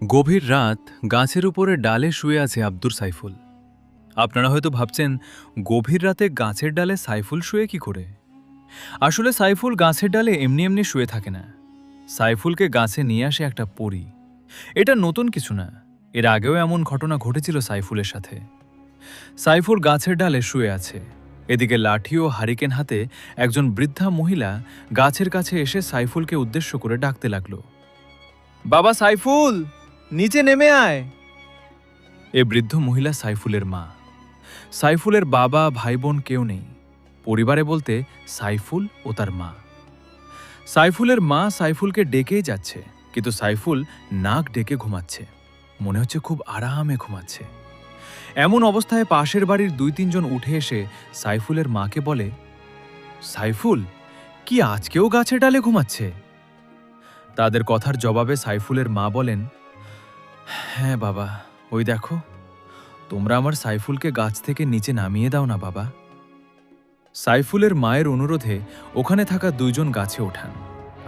গভীর রাত গাছের উপরে ডালে শুয়ে আছে আব্দুর সাইফুল। আপনারা হয়তো ভাবছেন, গভীর রাতে গাছের ডালে সাইফুল শুয়ে কি করে? আসলে সাইফুল গাছের ডালে এমনি এমনি শুয়ে থাকে না। সাইফুলকে গাছে নিয়ে আসে একটা পরী। এটা নতুন কিছু না, এর আগেও এমন ঘটনা ঘটেছিল সাইফুলের সাথে। সাইফুল গাছের ডালে শুয়ে আছে, এদিকে লাঠি ও হারিকেন হাতে একজন বৃদ্ধা মহিলা গাছের কাছে এসে সাইফুলকে উদ্দেশ্য করে ডাকতে লাগলো, বাবা সাইফুল, নিচে নেমে আয়। এ বৃদ্ধ মহিলা সাইফুলের মা। সাইফুলের বাবা ভাই বোন কেউ নেই, পরিবারে বলতে সাইফুল ও তার মা। সাইফুলের মা সাইফুলকে ডেকেই যাচ্ছে, কিন্তু সাইফুল নাক ডেকে ঘুমাচ্ছে, মনে হচ্ছে খুব আরামে ঘুমাচ্ছে। এমন অবস্থায় পাশের বাড়ির ২-৩ জন উঠে এসে সাইফুলের মাকে বলে, সাইফুল কি আজকেও গাছের ডালে ঘুমাচ্ছে? তাদের কথার জবাবে সাইফুলের মা বলেন, হ্যাঁ বাবা, ওই দেখো, তোমরা আমার সাইফুলকে গাছ থেকে নিচে নামিয়ে দাও না বাবা। সাইফুলের মায়ের অনুরোধে ওখানে থাকা ২ জন গাছে ওঠান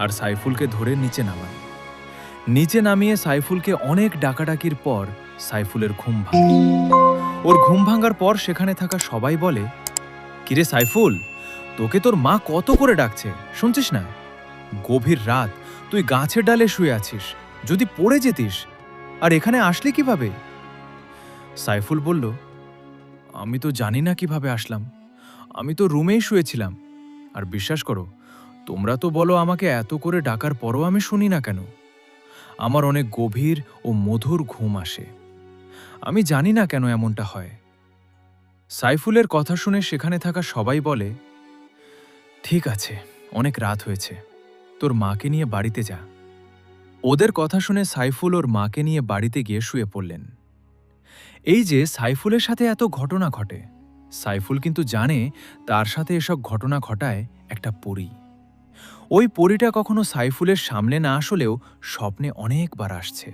আর সাইফুলকে ধরে নিচে নামান। নিচে নামিয়ে সাইফুলকে অনেক ডাকাডাকির পর সাইফুলের ঘুম ভাঙে। ওর ঘুম ভাঙার পর সেখানে থাকা সবাই বলে, কিরে সাইফুল, তোকে তোর মা কত করে ডাকছে, শুনছিস না? গভীর রাত, তুই গাছের ডালে শুয়ে আছিস, যদি পড়ে যেতিস, আর এখানে আসলি কিভাবে? সাইফুল বলল, আমি তো জানি না কিভাবে আসলাম, আমি তো রুমেই শুয়েছিলাম। আর বিশ্বাস করো, তোমরা তো বলো আমাকে এত করে ডাকার পরও আমি শুনি না কেন? আমার অনেক গভীর ও মধুর ঘুম আসে, আমি জানি না কেন এমনটা হয়। সাইফুলের কথা শুনে সেখানে থাকা সবাই বলে, ঠিক আছে, অনেক রাত হয়েছে, তোর মাকে নিয়ে বাড়িতে যা। ওদের কথা শুনে সাইফুল ওর মাকে নিয়ে বাড়িতে গিয়ে শুয়ে পড়লেন। এই যে সাইফুলের সাথে এত ঘটনা ঘটে, সাইফুল কিন্তু জানে তার সাথে এসব ঘটনা ঘটায় একটা পরী। ওই পরীটা কখনো সাইফুলের সামনে না আসলেও স্বপ্নে অনেকবার আসছে।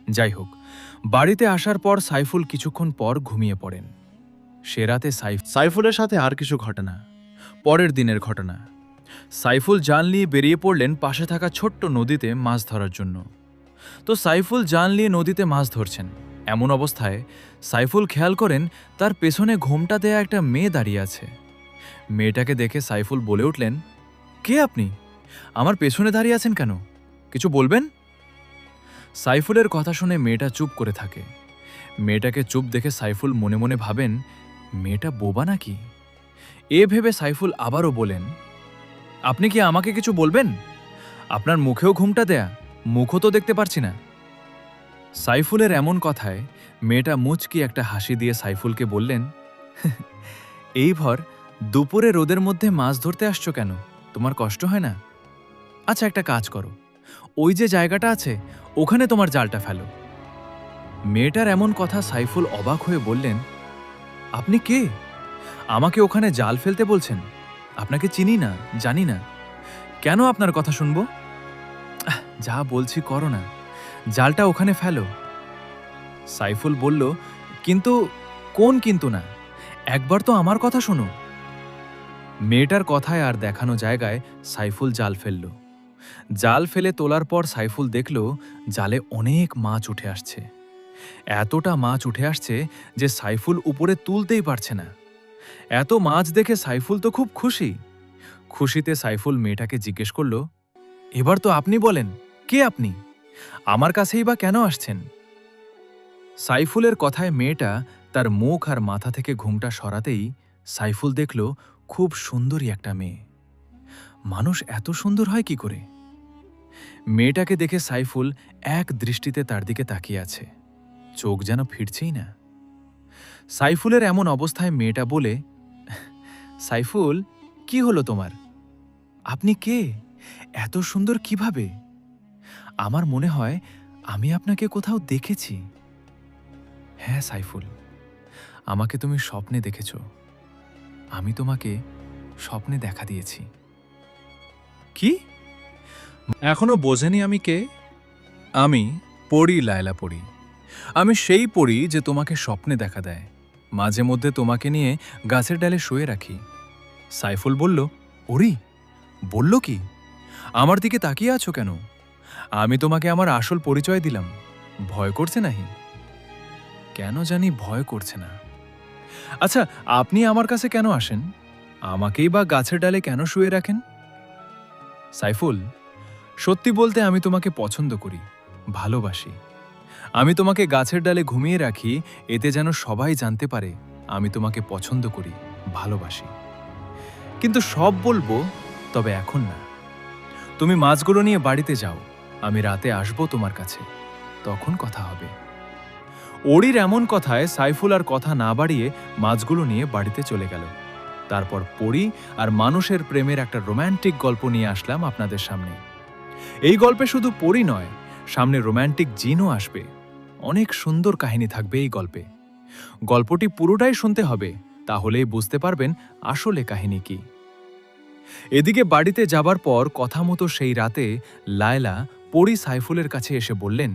যাই হোক, বাড়িতে আসার পর সাইফুল কিছুক্ষণ পর ঘুমিয়ে পড়েন। সে রাতে সাইফুলের সাথে আর কিছু ঘটনা। পরের দিনের ঘটনা, সাইফুল জাল নিয়ে বেরিয়ে পড়লেন পাশে থাকা ছোট্ট নদীতে মাছ ধরার জন্য। তো সাইফুল জাল নিয়ে নদীতে মাছ ধরছেন, এমন অবস্থায় সাইফুল খেয়াল করেন তার পেছনে ঘোমটা দেয়া একটা মেয়ে দাঁড়িয়ে আছে। মেয়েটাকে দেখে সাইফুল বলে উঠলেন, কে আপনি? আমার পেছনে দাঁড়িয়ে আছেন কেন? কিছু বলবেন? সাইফুলের কথা শুনে মেয়েটা চুপ করে থাকে। মেয়েটাকে চুপ দেখে সাইফুল মনে মনে ভাবেন, মেয়েটা বোবা নাকি? এ ভেবে সাইফুল আবারও বলেন, আপনি কি আমাকে কিছু বলবেন? আপনার মুখেও ঘুমটা দেয়া, মুখও তো দেখতে পারছি না। সাইফুলের এমন কথায় মেয়েটা মুচকি একটা হাসি দিয়ে সাইফুলকে বললেন, এই ভর দুপুরে রোদের মধ্যে মাছ ধরতে আসছো কেন? তোমার কষ্ট হয় না? আচ্ছা, একটা কাজ করো, ওই যে জায়গাটা আছে ওখানে তোমার জালটা ফেলো। মেয়েটার এমন কথা সাইফুল অবাক হয়ে বললেন, আপনি কে? আমাকে ওখানে জাল ফেলতে বলছেন? আপনাকে চিনি না, জানি না, কেন আপনার কথা শুনবো? যা বলছি করো না, জালটা ওখানে ফেলো। সাইফুল বলল, কিন্তু কোন কিন্তু না, একবার তো আমার কথা শোনো। মেয়েটার কথায় আর দেখানো জায়গায় সাইফুল জাল ফেলল। জাল ফেলে তোলার পর সাইফুল দেখল জালে অনেক মাছ উঠে আসছে। এতটা মাছ উঠে আসছে যে সাইফুল উপরে তুলতেই পারছে না। এত মাছ দেখে সাইফুল তো খুব খুশি। খুশিতে সাইফুল মেয়েটাকে জিজ্ঞেস করল, এবার তো আপনি বলেন, কে আপনি? আমার কাছেই বা কেন আসছেন? সাইফুলের কথায় মেয়েটা তার মুখ আর মাথা থেকে ঘুমটা সরাতেই সাইফুল দেখল খুব সুন্দরী একটা মেয়ে। মানুষ এত সুন্দর হয় কি করে? মেয়েটাকে দেখে সাইফুল এক দৃষ্টিতে তার দিকে তাকিয়ে আছে, চোখ যেন ফিরছেই না। সাইফুলের এমন অবস্থায় মেয়েটা বলে, সাইফুল, কি হলো তোমার? আপনি কে? এত সুন্দর কিভাবে? আমার মনে হয় আমি আপনাকে কোথাও দেখেছি। হ্যাঁ সাইফুল, আমাকে তুমি স্বপ্নে দেখেছ, আমি তোমাকে স্বপ্নে দেখা দিয়েছি। কি? এখনো বোঝেনি আমি কে? আমি পড়ি, লায়লা পড়ি। আমি সেই পড়ি যে তোমাকে স্বপ্নে দেখা দেয়, মাঝে মধ্যে তোমাকে নিয়ে গাছের ডালে শুয়ে রাখি। সাইফুল বলল, ওরি, বলল কি? আমার দিকে তাকিয়ে আছো কেন? আমি তোমাকে আমার আসল পরিচয় দিলাম, ভয় করছে নাহি? কেন জানি ভয় করছে না। আচ্ছা, আপনি আমার কাছে কেন আসেন? আমাকেই বা গাছের ডালে কেন শুয়ে রাখেন? সাইফুল, সত্যি বলতে আমি তোমাকে পছন্দ করি, ভালোবাসি। আমি তোমাকে গাছের ডালে ঘুমিয়ে রাখি, এতে যেন সবাই জানতে পারে আমি তোমাকে পছন্দ করি, ভালোবাসি। কিন্তু সব বলবো, তবে এখন না। তুমি মাছগুলো নিয়ে বাড়িতে যাও, আমি রাতে আসবো তোমার কাছে, তখন কথা হবে। ওড়ির এমন কথায় সাইফুল আর কথা না বাড়িয়ে মাছগুলো নিয়ে বাড়িতে চলে গেল। তারপর পরী আর মানুষের প্রেমের একটা রোম্যান্টিক গল্প নিয়ে আসলাম আপনাদের সামনে। এই গল্পে শুধু পরী নয়, সামনে রোম্যান্টিক জিনও আসবে। অনেক সুন্দর কাহিনী থাকবে এই গল্পে। গল্পটি পুরোটাই শুনতে হবে, তাহলেই বুঝতে পারবেন আসলে কাহিনী কি। এদিকে বাড়িতে যাবার পর কথা মতো সেই রাতে লায়লা পরী সাইফুলের কাছে এসে বললেন,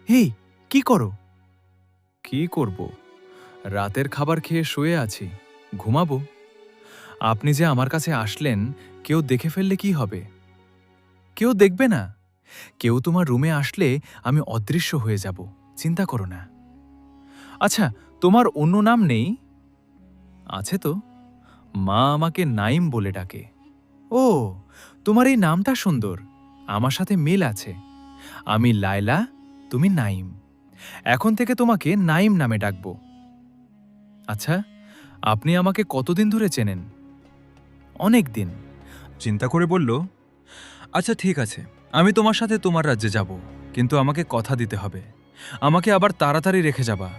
হেই, কি করো? কি করব? রাতের খাবার খেয়ে শুয়ে আছি, ঘুমাবো। আপনি যে আমার কাছে আসলেন, কেউ দেখে ফেললে কি হবে? কেউ দেখবে না। কেউ তোমার রুমে আসলে আমি অদৃশ্য হয়ে যাব, চিন্তা করো না। আচ্ছা, তোমার অন্য নাম নেই? আছে তো, মা আমাকে নাইম বলে ডাকে। ও, তোমার এই নামটা সুন্দর, আমার সাথে মিল আছে। আমি লায়লা, তুমি নাইম। এখন থেকে তোমাকে নাইম নামে ডাকব। আচ্ছা, আপনি আমাকে কতদিন ধরে চেনেন? অনেক দিন। চিন্তা করে বলল, আচ্ছা ঠিক আছে, আমি তোমার সাথে তোমার রাজ্যে যাব, কিন্তু আমাকে কথা দিতে হবে। আমাকে আবার তাড়াতাড়ি রেখে যাবা,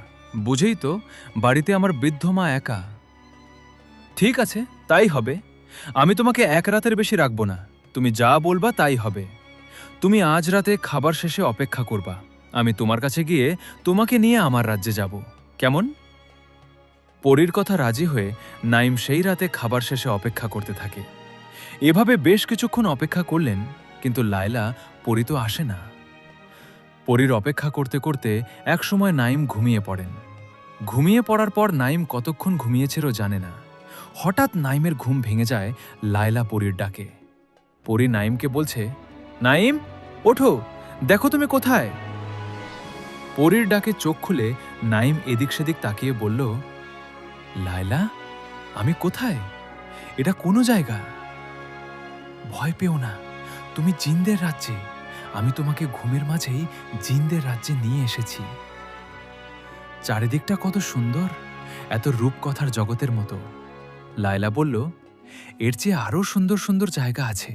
বুঝেই তো, বাড়িতে আমার বৃদ্ধ মা একা। ঠিক আছে, তাই হবে। আমি তোমাকে এক রাতের বেশি রাখবো না, তুমি যা বলবা তাই হবে। তুমি আজ রাতে খাবার শেষে অপেক্ষা করবা, আমি তোমার কাছে গিয়ে তোমাকে নিয়ে আমার রাজ্যে যাব, কেমন? পরীর কথা রাজি হয়ে নাইম সেই রাতে খাবার শেষে অপেক্ষা করতে থাকে। এভাবে বেশ কিছুক্ষণ অপেক্ষা করলেন, কিন্তু লায়লা পরী তো আসে না। পরীর অপেক্ষা করতে করতে একসময় নাইম ঘুমিয়ে পড়েন। ঘুমিয়ে পড়ার পর নাইম কতক্ষণ ঘুমিয়েছিল জানে না। হঠাৎ নাইমের ঘুম ভেঙে যায় লায়লা পরীর ডাকে। পরী নাইমকে বলছে, নাইম, ওঠো, দেখো তুমি কোথায়? পরীর ডাকে চোখ খুলে নাইম এদিক সেদিক তাকিয়ে বলল, লায়লা, আমি কোথায়? এটা কোনো জায়গা? ভয় পেও না, তুমি জিনদের রাজ্যে। আমি তোমাকে ঘুমের মাঝেই জিনদের রাজ্যে নিয়ে এসেছি। চারিদিকটা কত সুন্দর, এত রূপকথার জগতের মতো। লায়লা বলল, এর চেয়ে আরও সুন্দর সুন্দর জায়গা আছে,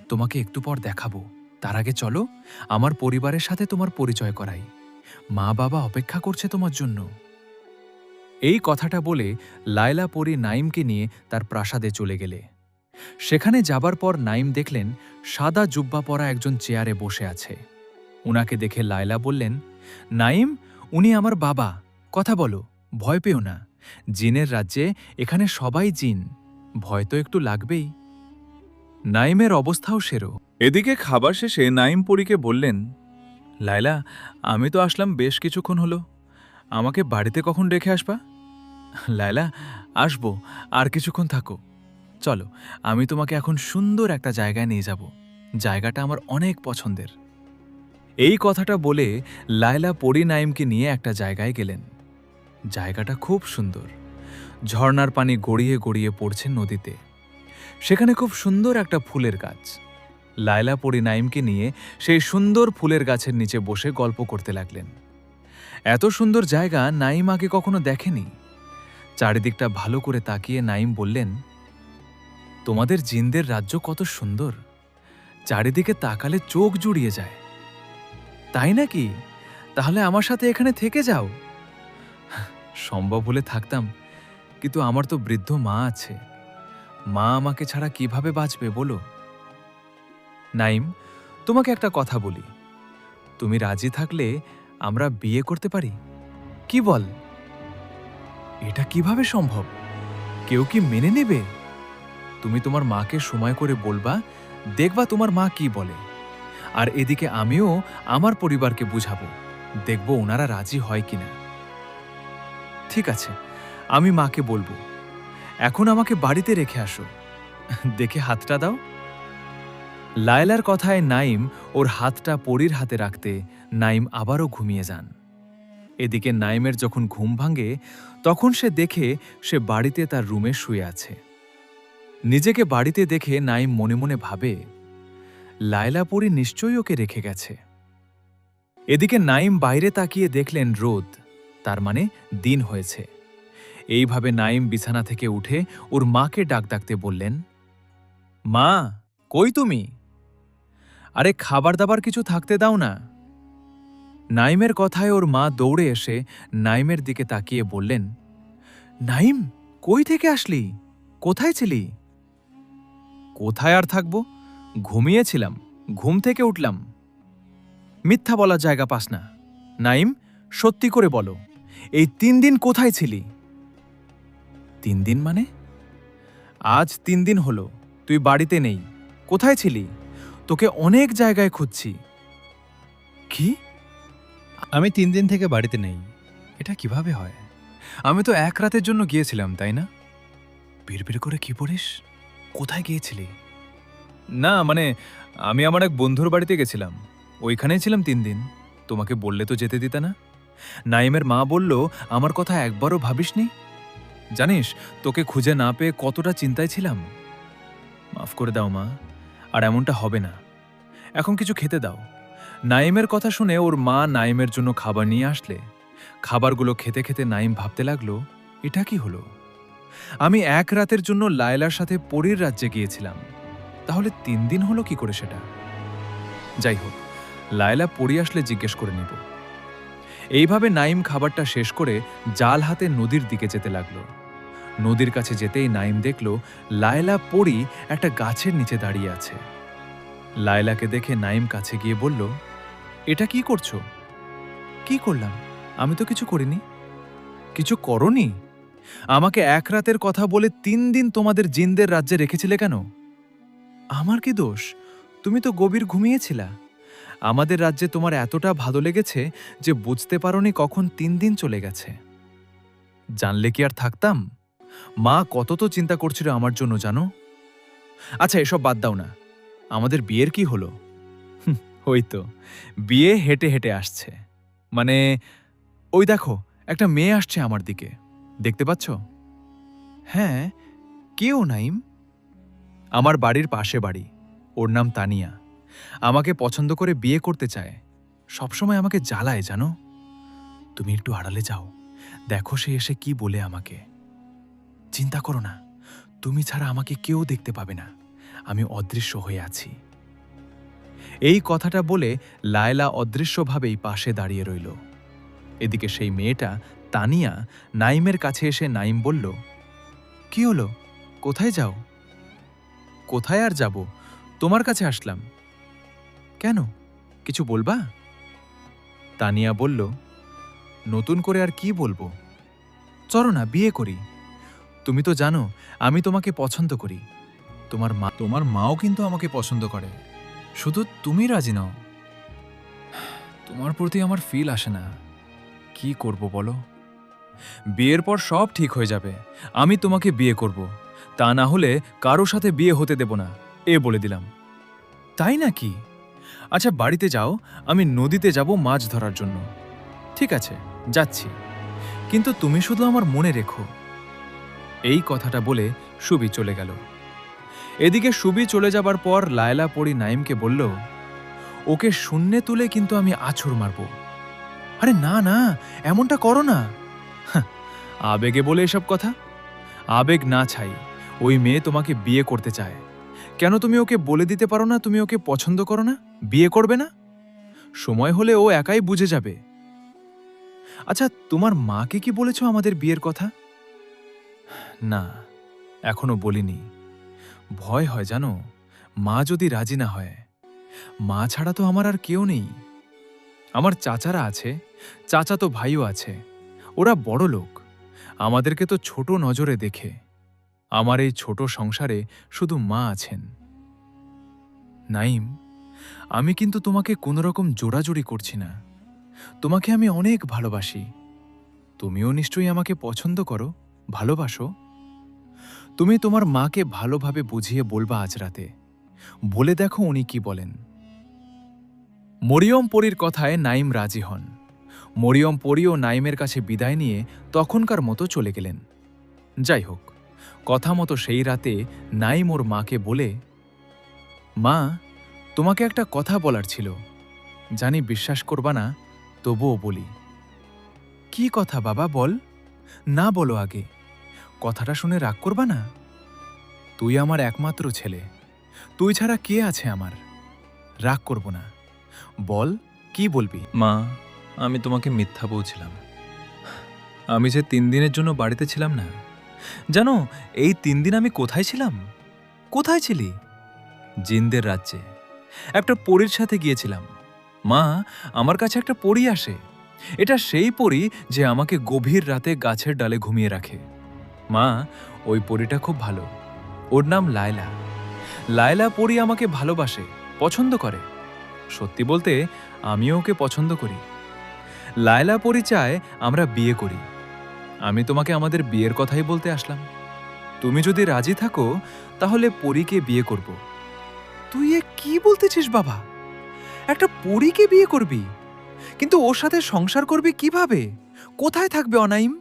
তোমাকে একটু পর দেখাবো। তার আগে চলো, আমার পরিবারের সাথে তোমার পরিচয় করাই। মা বাবা অপেক্ষা করছে তোমার জন্য। এই কথাটা বলে লায়লা পরী নাইমকে নিয়ে তার প্রাসাদে চলে গেলে। সেখানে যাবার পর নাইম দেখলেন সাদা জুব্বা পরা একজন চেয়ারে বসে আছে। উনাকে দেখে লায়লা বললেন, নাইম, উনি আমার বাবা, কথা বলো, ভয় পেও না। জিনের রাজ্যে এখানে সবাই জিন, ভয় তো একটু লাগবেই। নাইমের অবস্থাও সেরো। এদিকে খাবার শেষে নাইম পরীকে বললেন, লায়লা, আমি তো আসলাম বেশ কিছুক্ষণ হলো, আমাকে বাড়িতে কখন রেখে আসবা? লায়লা, আসবো, আর কিছুক্ষণ থাকো। চলো, আমি তোমাকে এখন সুন্দর একটা জায়গায় নিয়ে যাব, জায়গাটা আমার অনেক পছন্দের। এই কথাটা বলে লায়লা পরী নাইমকে নিয়ে একটা জায়গায় গেলেন। জায়গাটা খুব সুন্দর, ঝর্ণার পানি গড়িয়ে গড়িয়ে পড়ছে নদীতে। সেখানে খুব সুন্দর একটা ফুলের গাছ। লায়লা পরী নাইমকে নিয়ে সেই সুন্দর ফুলের গাছের নিচে বসে গল্প করতে লাগলেন। এত সুন্দর জায়গা নাইম আগে কখনো দেখেনি। চারিদিকটা ভালো করে তাকিয়ে নাইম বললেন, তোমাদের জিনদের রাজ্য কত সুন্দর, চারিদিকে তাকালে চোখ জুড়িয়ে যায়। তাই নাকি? তাহলে আমার সাথে এখানে থেকে যাও। সম্ভব হলে থাকতাম, কিন্তু আমার তো বৃদ্ধ মা আছে, মা আমাকে ছাড়া কিভাবে বাঁচবে বলো? নাইম, তোমাকে একটা কথা বলি, তুমি রাজি থাকলে আমরা বিয়ে করতে পারি। কি বল? এটা কিভাবে সম্ভব? কেউ কি মেনে নেবে? তুমি তোমার মাকে সময় করে বলবা, দেখবা তোমার মা কি বলে। আর এদিকে আমিও আমার পরিবারকে বুঝাবো, দেখব ওনারা রাজি হয় কিনা। ঠিক আছে, আমি মাকে বলবো। এখন আমাকে বাড়িতে রেখে আসো, দেখে হাতটা দাও। লায়লার কথায় নাইম ও ওর হাতটা পরীর হাতে রাখতে নাইম আবারও ঘুমিয়ে যান। এদিকে নাইমের যখন ঘুম ভাঙে তখন সে দেখে সে বাড়িতে তার রুমে শুয়ে আছে। নিজেকে বাড়িতে দেখে নাইম মনে মনে ভাবে, লায়লা পরী নিশ্চয়ই ওকে রেখে গেছে। এদিকে নাইম বাইরে তাকিয়ে দেখলেন রোদ, তার মানে দিন হয়েছে। এইভাবে নাইম বিছানা থেকে উঠে ওর মাকে ডাকতে বললেন, মা, কই তুমি? আরে খাবার দাবার কিছু থাকতে দাও না। নাইমের কথায় ওর মা দৌড়ে এসে নাইমের দিকে তাকিয়ে বললেন, নাইম, কই থেকে আসলি? কোথায় ছিলি? কোথায় আর থাকবো, ঘুমিয়েছিলাম, ঘুম থেকে উঠলাম। মিথ্যা বলার জায়গা পাস না। নাইম, সত্যি করে বলো, এই 3 দিন কোথায় ছিলি? 3 দিন মানে? আজ 3 দিন হলো তুই বাড়িতে নেই। কোথায় ছিলি? তোকে অনেক জায়গায় খুঁজছি। কি? আমি 3 দিন থেকে বাড়িতে নেই, এটা কিভাবে হয়? আমি তো 1 রাতের জন্য গিয়েছিলাম, তাই না? বিড়বিড় করে কি পড়িস? কোথায় গিয়েছিলি? না মানে আমি আমার এক বন্ধুর বাড়িতে গেছিলাম, ওইখানেই ছিলাম 3 দিন। তোমাকে বললে তো যেতে দিতে না। নাইমের মা বলল, আমার কথা একবারও ভাবিসনি? জানিস তোকে খুঁজে না পেয়ে কতটা চিন্তায় ছিলাম। মাফ করে দাও মা, আর এমনটা হবে না। এখন কিছু খেতে দাও। নাইমের কথা শুনে ওর মা নাইমের জন্য খাবার নিয়ে আসলে খাবারগুলো খেতে খেতে নাইম ভাবতে লাগলো, এটা কি হলো? আমি 1 রাতের জন্য লায়লার সাথে পরীর রাজ্যে গিয়েছিলাম, তাহলে 3 দিন হলো কি করে সেটা? যাই হোক, লায়লা পরী আসলে জিজ্ঞেস করে নিব। এইভাবে নাইম খাবারটা শেষ করে জাল হাতে নদীর দিকে যেতে লাগলো। নদীর কাছে যেতেই নাইম দেখল লায়লা পরী একটা গাছের নিচে দাঁড়িয়ে আছে। লায়লাকে দেখে নাইম কাছে গিয়ে বলল, এটা কি করছো? কি করলাম? আমি তো কিছু করিনি। কিছু করনি? আমাকে 1 রাতের কথা বলে 3 দিন তোমাদের জিনদের রাজ্যে রেখেছিলে কেন? আমার কি দোষ? তুমি তো গভীর ঘুমিয়েছিলা। আমাদের রাজ্যে তোমার এতটা ভালো লেগেছে যে বুঝতে পারোনি কখন 3 দিন চলে গেছে। জানলে কি আর থাকতাম? মা কত তো চিন্তা করছিল আমার জন্য, জানো? আচ্ছা, এসব বাদ দাও না। আমাদের বিয়ের কি হলো? ওই তো, বিয়ে হেঁটে হেঁটে আসছে। মানে ওই দেখো, একটা মেয়ে আসছে আমার দিকে, দেখতে পাচ্ছ? হ্যাঁ, কেউ নাইম? আমার বাড়ির পাশে বাড়ি, ওর নাম তানিয়া। আমাকে পছন্দ করে বিয়ে করতে চায়। সবসময় আমাকে জ্বালায়, জানো? তুমি একটু আড়ালে যাও, দেখো সে এসে কি বলে আমাকে। চিন্তা করো না, তুমি ছাড়া আমাকে কেউ দেখতে পাবে না, আমি অদৃশ্য হয়ে আছি। এই কথাটা বলে লায়লা অদৃশ্যভাবেই পাশে দাঁড়িয়ে রইল। এদিকে সেই মেয়েটা তানিয়া নাইমের কাছে এসে নাইম বলল, কি হলো, কোথায় যাও? কোথায় আর যাব, তোমার কাছে আসলাম। কেন, কিছু বলবা? তানিয়া বলল, নতুন করে আর কি বলবো, চলো না বিয়ে করি। তুমি তো জানো আমি তোমাকে পছন্দ করি। তোমার মাও কিন্তু আমাকে পছন্দ করে, শুধু তুমি রাজি নও। তোমার প্রতি আমার ফিল আসে না। কি করব বলো? বিয়ের পর সব ঠিক হয়ে যাবে, আমি তোমাকে বিয়ে করব। তা না হলে কারো সাথে বিয়ে হতে দেব না, এ বলে দিলাম। তাই নাকি? আচ্ছা বাড়িতে যাও, আমি নদীতে যাব মাছ ধরার জন্য। ঠিক আছে, যাচ্ছি, কিন্তু তুমি শুধু আমার মনে রেখো। এই কথাটা বলে সুবি চলে গেল। এদিকে সুবি চলে যাবার পর লায়লা পরী নাইমকে বলল, ওকে শূন্যে তুলে কিন্তু আমি আছর মারব। আরে না না, এমনটা করো না। হাহ, আবেগে বলে এসব কথা? আবেগ না ছাই, ওই মেয়ে তোমাকে বিয়ে করতে চায়। কেন তুমি ওকে বলে দিতে পারো না তুমি ওকে পছন্দ করো না, বিয়ে করবে না? সময় হলে ও একাই বুঝে যাবে। আচ্ছা, তোমার মাকে কি বলেছ আমাদের বিয়ের কথা? না, এখনো বলিনি। ভয় হয় জানো, মা যদি রাজি না হয়। মা ছাড়া তো আমার আর কেউ নেই। আমার চাচারা আছে, চাচাতো ভাইও আছে, ওরা বড় লোক, আমাদেরকে তো ছোট নজরে দেখে। আমার এই ছোট সংসারে শুধু মা আছেন। নাইম, আমি কিন্তু তোমাকে কোনোরকম জোড়াজুড়ি করছি না। তোমাকে আমি অনেক ভালোবাসি। তুমিও নিশ্চয়ই আমাকে পছন্দ করো, ভালোবাসো। তুমি তোমার মাকে ভালোভাবে বুঝিয়ে বলবা আজ রাতে, বলে দেখো উনি কি বলেন। মরিয়ম পরীর কথায় নাইম রাজি হন। মরিয়ম পরীও নাইমের কাছে বিদায় নিয়ে তখনকার মতো চলে গেলেন। যাই হোক, কথা মতো সেই রাতে নাইম ওর মাকে বলে, মা, তোমাকে একটা কথা বলার ছিল, জানি বিশ্বাস করবা না, তবুও বলি। কি কথা বাবা, বল। না বলো আগে, কথাটা শুনে রাগ করবা না? তুই আমার একমাত্র ছেলে, তুই ছাড়া কে আছে আমার? রাগ করব না, বল কি বলবি? মা, আমি তোমাকে মিথ্যা বলছিলাম। আমি যে 3 দিনের জন্য বাড়িতে ছিলাম না, জানো এই 3 দিন আমি কোথায় ছিলাম? কোথায় ছিলি? জিনদের রাজ্যে একটা পরীর সাথে গিয়েছিলাম। মা, আমার কাছে একটা পরী আসে। এটা সেই পরী যে আমাকে গভীর রাতে গাছের ডালে ঘুমিয়ে রাখে। মা, ওই পরীটা খুব ভালো, ওর নাম লায়লা। লায়লা পরী আমাকে ভালোবাসে, পছন্দ করে। সত্যি বলতে আমিও ওকে পছন্দ করি। লায়লা পরী চায় আমরা বিয়ে করি। আমি তোমাকে আমাদের বিয়ের কথাই বলতে আসলাম। তুমি যদি রাজি থাকো তাহলে পরীকে বিয়ে করব। তুই এ কি বলতেছিস বাবা? একটা পরীকে বিয়ে করবি? কিন্তু ওর সাথে সংসার করবি কিভাবে? কোথায় থাকবে অনাইম?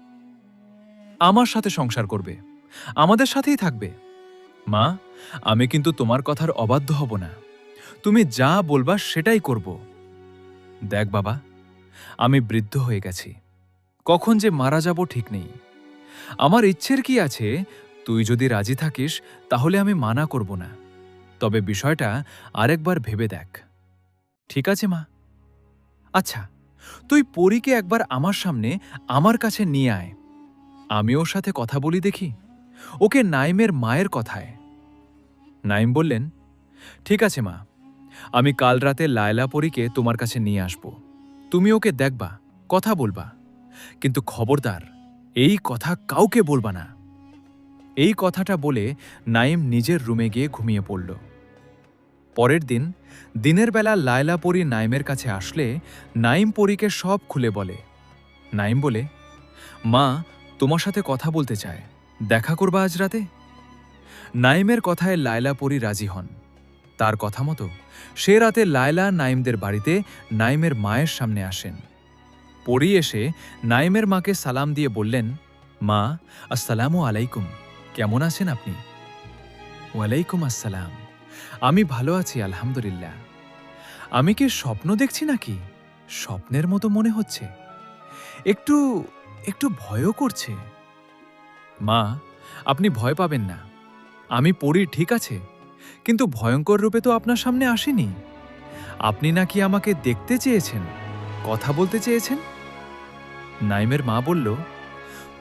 আমার সাথে সংসার করবে, আমাদের সাথেই থাকবে। মা, আমি কিন্তু তোমার কথার অবাধ্য হব না। তুমি যা বলবা সেটাই করব। দেখ বাবা, আমি বৃদ্ধ হয়ে গেছি, কখন যে মারা যাব ঠিক নেই। আমার ইচ্ছের কি আছে, তুই যদি রাজি থাকিস তাহলে আমি মানা করব না। তবে বিষয়টা আরেকবার ভেবে দেখ। ঠিক আছে মা? আচ্ছা, তুই পরীকে একবার আমার সামনে আমার কাছে নিয়ে আয়, আমি ওর সাথে কথা বলি দেখি, ওকে নাইমের মায়ের কথায়। নাইম বললেন, ঠিক আছে মা, আমি কাল রাতে লায়লা পরীকে তোমার কাছে নিয়ে আসব। তুমি ওকে দেখবা, কথা বলবা, কিন্তু খবরদার এই কথা কাউকে বলবা না। এই কথাটা বলে নাইম নিজের রুমে গিয়ে ঘুমিয়ে পড়ল। পরের দিন দিনের বেলা লায়লা পরী নাইমের কাছে আসলে নাইম পরীকে সব খুলে বলে। নাইম বলে, মা তোমার সাথে কথা বলতে চায়, দেখা করবা আজ রাতে? নাইমের কথায় লায়লা পরী রাজি হন। তার কথা মতো সে রাতে লায়লা নাইমদের বাড়িতে নাইমের মায়ের সামনে আসেন। পরী এসে নাইমের মাকে সালাম দিয়ে বললেন, মা, আসসালামু আলাইকুম, কেমন আছেন আপনি? ওয়ালাইকুম আসসালাম, আমি ভালো আছি আলহামদুলিল্লাহ। আমি কি স্বপ্ন দেখছি নাকি? স্বপ্নের মতো মনে হচ্ছে, একটু একটু ভয়ও করছে। মা, আপনি ভয় পাবেন না, আমি পড়ি ঠিক আছে, কিন্তু ভয়ঙ্কর রূপে তো আপনার সামনে আসেনি। আপনি নাকি আমাকে দেখতে চেয়েছেন, কথা বলতে চেয়েছেন। নাইমের মা বলল,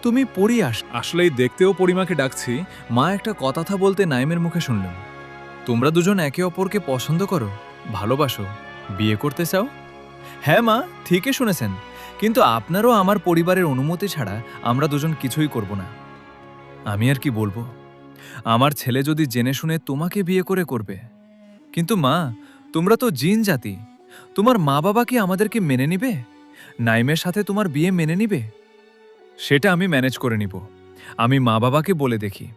তুমি পড়ি আসলেই দেখতেও পরিমাকে ডাকছি। মা একটা কথা বলতে নাইমের মুখে শুনলেন, তোমরা দুজন একে অপরকে পছন্দ করো, ভালোবাসো, বিয়ে করতে চাও? হ্যাঁ মা, ঠিকই শুনেছেন, কিন্তু আপনারও আমার পরিবারের অনুমতি ছাড়া আমরা দুজন কিছুই করব না। আমি আর কি বলবো, আমার ছেলে যদি জেনে শুনে তোমাকে বিয়ে করবে। কিন্তু মা, তোমরা তো জিন জাতি, তোমার মা বাবা কি আমাদেরকে মেনে নিবে? নাইমের সাথে তোমার বিয়ে মেনে নিবে? সেটা আমি ম্যানেজ করে নিব, আমি মা বাবাকে বলে দেখি।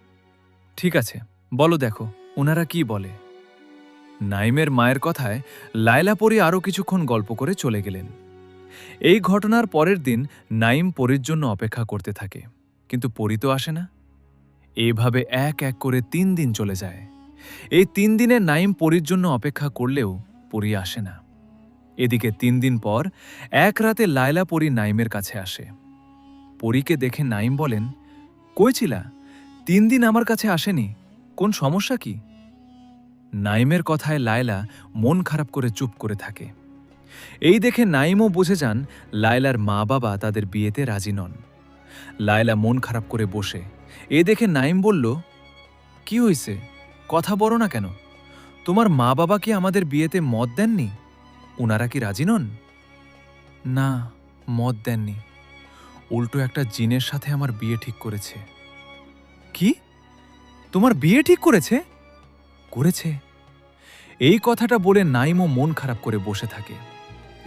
ঠিক আছে, বলো, দেখো ওনারা কি বলে। নাইমের মায়ের কথায় লায়লা পরী আরও কিছুক্ষণ গল্প করে চলে গেলেন। এই ঘটনার পরের দিন নাইম পরীর জন্য অপেক্ষা করতে থাকে, কিন্তু পরী তো আসে না। এইভাবে এক এক করে 3 দিন চলে যায়। এই 3 দিনে নাইম পরীর জন্য অপেক্ষা করলেও পরী আসে না। এদিকে 3 দিন পর এক রাতে লায়লা পরী নাইমের কাছে আসে। পরীকে দেখে নাইম বলেন, কই ছিলা? 3 দিন আমার কাছে আসেনি, কোন সমস্যা কি? নাইমের কথায় লায়লা মন খারাপ করে চুপ করে থাকে। এই দেখে নাইমও বুঝে যান লায়লার মা বাবা তাদের বিয়েতে রাজি নন। লায়লা মন খারাপ করে বসে। এ দেখে নাইম বলল, কি হয়েছে, কথা বলো না কেন? তোমার মা বাবা কি আমাদের বিয়েতে মত দেননি? ওনারা কি রাজি নন? না, মত দেননি, উল্টো একটা জিনের সাথে আমার বিয়ে ঠিক করেছে। কি, তোমার বিয়ে ঠিক করেছে? করেছে। এই কথাটা বলে নাইমও মন খারাপ করে বসে থাকে।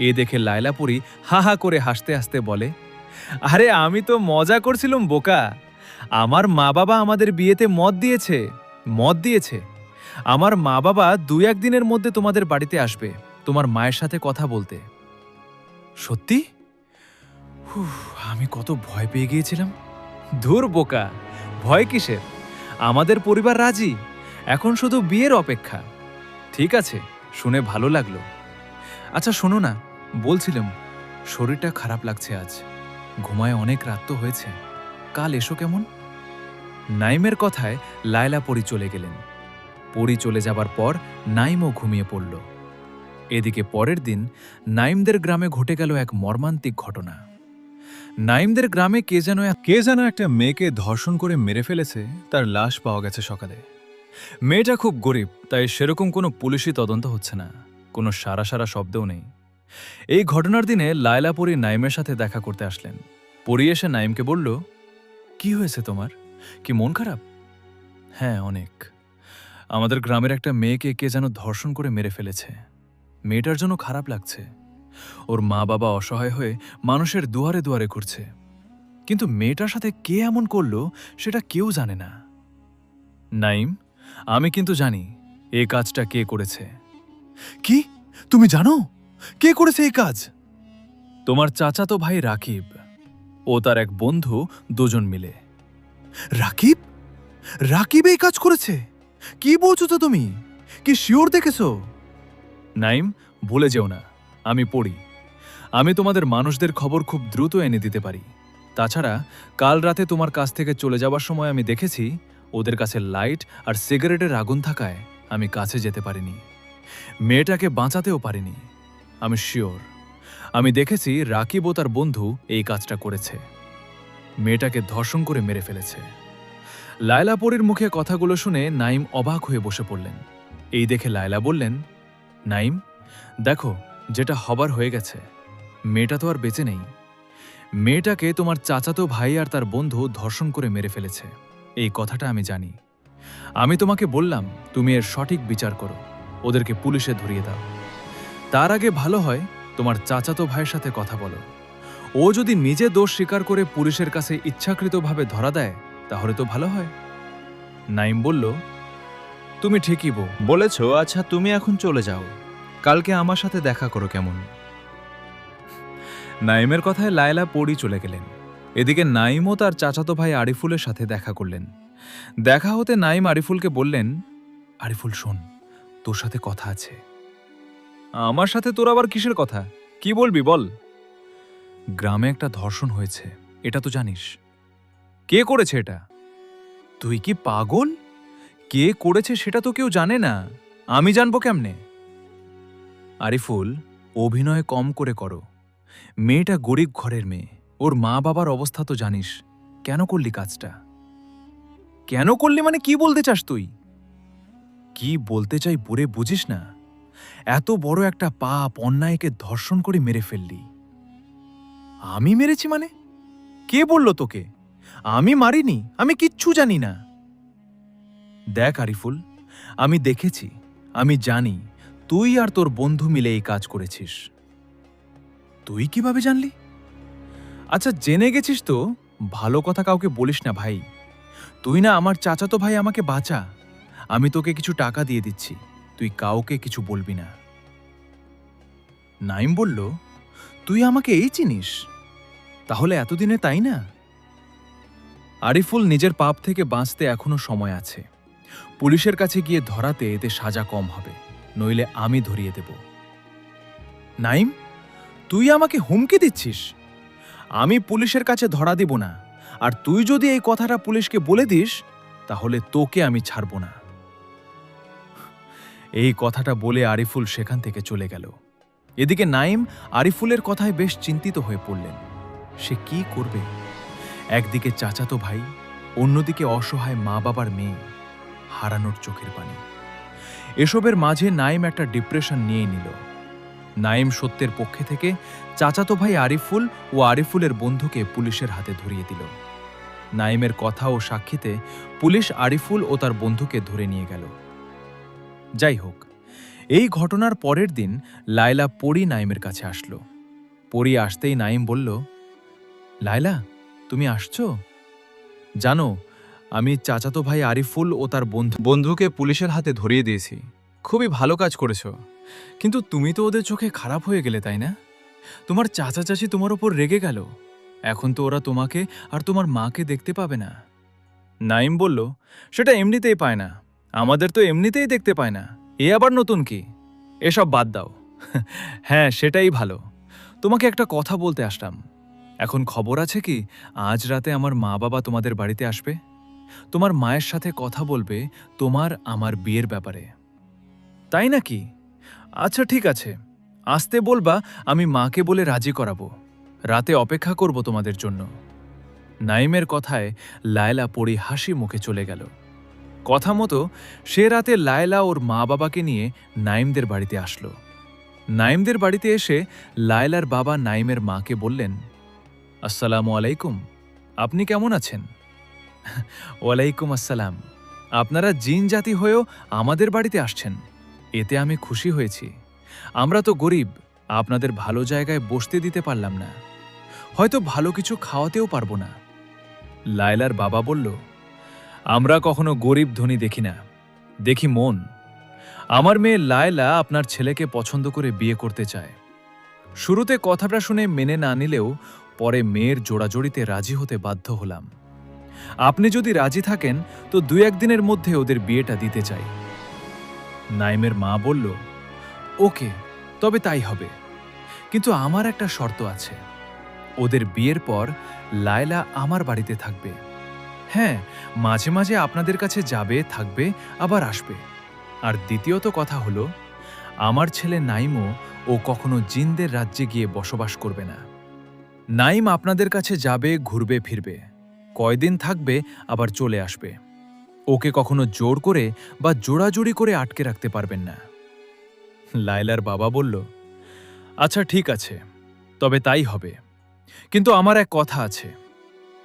এ দেখে লায়লা পরী হা হা করে হাসতে হাসতে বলে, আরে আমি তো মজা করছিলাম বোকা, আমার মা বাবা আমাদের বিয়েতে মত দিয়েছে। আমার মা বাবা 2-1 দিনের মধ্যে তোমাদের বাড়িতে আসবে, তোমার মায়ের সাথে কথা বলতে। সত্যি? আমি কত ভয় পেয়ে গিয়েছিলাম। ধুর বোকা, ভয় কিসের? আমাদের পরিবার রাজি, এখন শুধু বিয়ের অপেক্ষা। ঠিক আছে, শুনে ভালো লাগলো। আচ্ছা শোনো না, বলছিলাম শরীরটা খারাপ লাগছে আজ, ঘুমায় অনেক রাত তো হয়েছে, কাল এসো কেমন? নাইমের কথায় লায়লা পরি চলে গেলেন। পরি চলে যাবার পর নাইমও ঘুমিয়ে পড়ল। এদিকে পরের দিন নাইমদের গ্রামে ঘটে গেল এক মর্মান্তিক ঘটনা। নাইমদের গ্রামে কে যেন একটা মেয়েকে ধর্ষণ করে মেরে ফেলেছে, তার লাশ পাওয়া গেছে সকালে। মেয়েটা খুব গরিব, তাই সেরকম কোনো পুলিশি তদন্ত হচ্ছে না, কোনো সারা সারা শব্দও নেই। এই ঘটনার দিনে লায়লা পরি নাইমের সাথে দেখা করতে আসলেন। পরি এসে নাইমকে বলল, কি হয়েছে তোমার, কি মন খারাপ? হ্যাঁ অনেক, আমাদের গ্রামের একটা মেয়েকে কে যেন ধর্ষণ করে মেরে ফেলেছে। মেয়েটার জন্য খারাপ লাগছে। ওর মা বাবা অসহায় হয়ে মানুষের দুয়ারে দুয়ারে ঘুরছে, কিন্তু মেয়েটার সাথে কে এমন করলো সেটা কেউ জানে না। নাইম, আমি কিন্তু জানি এই কাজটা কে করেছে। কি, তুমি জানো কে করেছে এই কাজ? তোমার চাচাতো ভাই রাকিব ও তার এক বন্ধু, দুজন মিলে। রাকিব? রাকিব এই কাজ করেছে? কি বলছো তো তুমি? কি শিওর দেখেছো? নাইম, ভুলে যেও না, আমি পড়ি। আমি তোমাদের মানুষদের খবর খুব দ্রুত এনে দিতে পারি। তাছাড়া কাল রাতে তোমার কাছ থেকে চলে যাবার সময় আমি দেখেছি ওদের কাছে লাইট আর সিগারেটের আগুন থাকায় আমি কাছে যেতে পারিনি, মেয়েটাকে বাঁচাতেও পারিনি। আমি শিওর, আমি দেখেছি রাকিব ও তার বন্ধু এই কাজটা করেছে, মেয়েটাকে ধর্ষণ করে মেরে ফেলেছে। লায়লা পরীর মুখে কথাগুলো শুনে নাইম অবাক হয়ে বসে পড়লেন। এই দেখে লায়লা বললেন, নাইম দেখো, যেটা হবার হয়ে গেছে, মেয়েটা তো আর বেঁচে নেই। মেয়েটাকে তোমার চাচাতো ভাই আর তার বন্ধু ধর্ষণ করে মেরে ফেলেছে, এই কথাটা আমি জানি। আমি তোমাকে বললাম তুমি এর সঠিক বিচার করো, ওদেরকে পুলিশে ধরিয়ে দাও। তার আগে ভালো হয় তোমার চাচাতো ভাইয়ের সাথে কথা বলো। ও যদি নিজে দোষ স্বীকার করে পুলিশের কাছে ইচ্ছাকৃতভাবে ধরা দেয় তাহলে তো ভালো হয়। নাইম বলল, তুমি ঠিকই বলেছ। আচ্ছা তুমি এখন চলে যাও, কালকে আমার সাথে দেখা করো কেমন? নাইমের কথায় লায়লা পড়ি চলে গেলেন। এদিকে নাইমও তার চাচাতো ভাই আরিফুলের সাথে দেখা করলেন। দেখা হতে নাইম আরিফুলকে বললেন, আরিফুল শোন, তোর সাথে কথা আছে। আমার সাথে তোর আবার কিসের কথা, কি বলবি বল? গ্রামে একটা ধর্ষণ হয়েছে, এটা তো জানিস। কে করেছে এটা? তুই কি পাগল? কে করেছে সেটা তো কেউ জানে না, আমি জানবো কেমনে? আরিফুল, অভিনয় কম করে করো। মেয়েটা গরিব ঘরের মেয়ে, ওর মা বাবার অবস্থা তো জানিস। কেন করলি কাজটা? কেন করলি মানে কি বলতে চাস তুই? কি বলতে চাই বুড়ে বুঝিস না? এত বড় একটা পাপ, অন্যায়কে ধর্ষণ করে মেরে ফেললি। আমি মেরেছি মানে? কে বলল তোকে? আমি মারিনি, আমি কিচ্ছু জানি না। দেখ আরিফুল, আমি দেখেছি, আমি জানি তুই আর তোর বন্ধু মিলে এই কাজ করেছিস। তুই কিভাবে জানলি? আচ্ছা জেনে গেছিস তো ভালো কথা কাউকে বলিস না ভাই। তুই না আমার চাচাতো ভাই, আমাকে বাঁচা। আমি তোকে কিছু টাকা দিয়ে দিচ্ছি, তুই কাউকে কিছু বলবি না। নাইম বলল, তুই আমাকে এই চিনিস? তাহলে এতদিনে তাই না? আরিফুল, নিজের পাপ থেকে বাঁচতে এখনো সময় আছে। পুলিশের কাছে গিয়ে ধরাতে এতে সাজা কম হবে, নইলে আমি ধরিয়ে দেব। নাইম, তুই আমাকে হুমকি দিচ্ছিস? আমি পুলিশের কাছে ধরা দিব না, আর তুই যদি এই কথাটা পুলিশকে বলে দিস তাহলে তোকে আমি ছাড়ব না। এই কথাটা বলে আরিফুল সেখান থেকে চলে গেল। এদিকে নাইম আরিফুলের কথায় বেশ চিন্তিত হয়ে পড়লেন। সে কি করবে? একদিকে চাচাতো ভাই, অন্যদিকে অসহায় মা বাবার মেয়ে, হারানোর চোখের পানি। এসবের মাঝে নাইম একটা ডিপ্রেশন নিয়ে নিল। নাইম সত্যের পক্ষে থেকে চাচাতো ভাই আরিফুল ও আরিফুলের বন্ধুকে পুলিশের হাতে ধরিয়ে দিল। নাইমের কথা ও সাক্ষীতে পুলিশ আরিফুল ও তার বন্ধুকে ধরে নিয়ে গেল। যাই হোক, এই ঘটনার পরের দিন লায়লা পরি নাইমের কাছে আসলো। পরি আসতেই নাইম বলল, লায়লা তুমি আসছো? জানো, আমি চাচাতো ভাই আরিফুল ও তার বন্ধুকে পুলিশের হাতে ধরিয়ে দিয়েছি। খুবই ভালো কাজ করেছ, কিন্তু তুমি তো ওদের চোখে খারাপ হয়ে গেলে, তাই না? তোমার চাচা চাচি তোমার ওপর রেগে গেল। এখন তো ওরা তোমাকে আর তোমার মাকে দেখতে পাবে না। নাইম বলল, সেটা এমনিতেই পায় না, আমাদের তো এমনিতেই দেখতে পায় না, এ আবার নতুন কি? এসব বাদ দাও। হ্যাঁ, সেটাই ভালো। তোমাকে একটা কথা বলতে আসলাম। এখন খবর আছে কি আজ রাতে আমার মা বাবা তোমাদের বাড়িতে আসবে? তোমার মায়ের সাথে কথা বলবে তোমার আমার বিয়ের ব্যাপারে। তাই নাকি? আচ্ছা ঠিক আছে, আসতে বলবা, আমি মাকে বলে রাজি করাবো। রাতে অপেক্ষা করব তোমাদের জন্য। নাইমের কথায় লায়লা পড়ি হাসি মুখে চলে গেল। কথা মতো সে রাতে লায়লা ওর মা বাবাকে নিয়ে নাইমদের বাড়িতে আসলো। নাইমদের বাড়িতে এসে লায়লার বাবা নাইমের মাকে বললেন, আসসালামু আলাইকুম, আপনি কেমন আছেন? ওয়ালাইকুম আসসালাম। আপনারা জিন জাতি হয়েও আমাদের বাড়িতে আসছেন, এতে আমি খুশি হয়েছি। আমরা তো গরিব, আপনাদের ভালো জায়গায় বসতে দিতে পারলাম না, হয়তো ভালো কিছু খাওয়াতেও পারবো না। লায়লার বাবা বলল, আমরা কখনো গরিব ধনী দেখি না, দেখি মন। আমার মেয়ে লায়লা আপনার ছেলেকে পছন্দ করে বিয়ে করতে চায়। শুরুতে কথাটা শুনে মেনে না নিলেও পরে মেয়ের জোড়াজড়িতে রাজি হতে বাধ্য হলাম। আপনি যদি রাজি থাকেন তো 2-1 দিনের মধ্যে ওদের বিয়েটা দিতে চাই। নাইমের মা বলল, ওকে, তবে তাই হবে, কিন্তু আমার একটা শর্ত আছে। ওদের বিয়ের পর লায়লা আমার বাড়িতে থাকবে। হ্যাঁ, মাঝে মাঝে আপনাদের কাছে যাবে, থাকবে, আবার আসবে। আর দ্বিতীয়ত কথা হলো, আমার ছেলে নাইমও ও কখনো জিনদের রাজ্যে গিয়ে বসবাস করবে না। নাইম আপনাদের কাছে যাবে, ঘুরবে ফিরবে, কয়দিন থাকবে, আবার চলে আসবে। ওকে কখনো জোর করে বা জোড়াজুড়ি করে আটকে রাখতে পারবেন না। লায়লার বাবা বলল, আচ্ছা ঠিক আছে, তবে তাই হবে, কিন্তু আমার এক কথা আছে।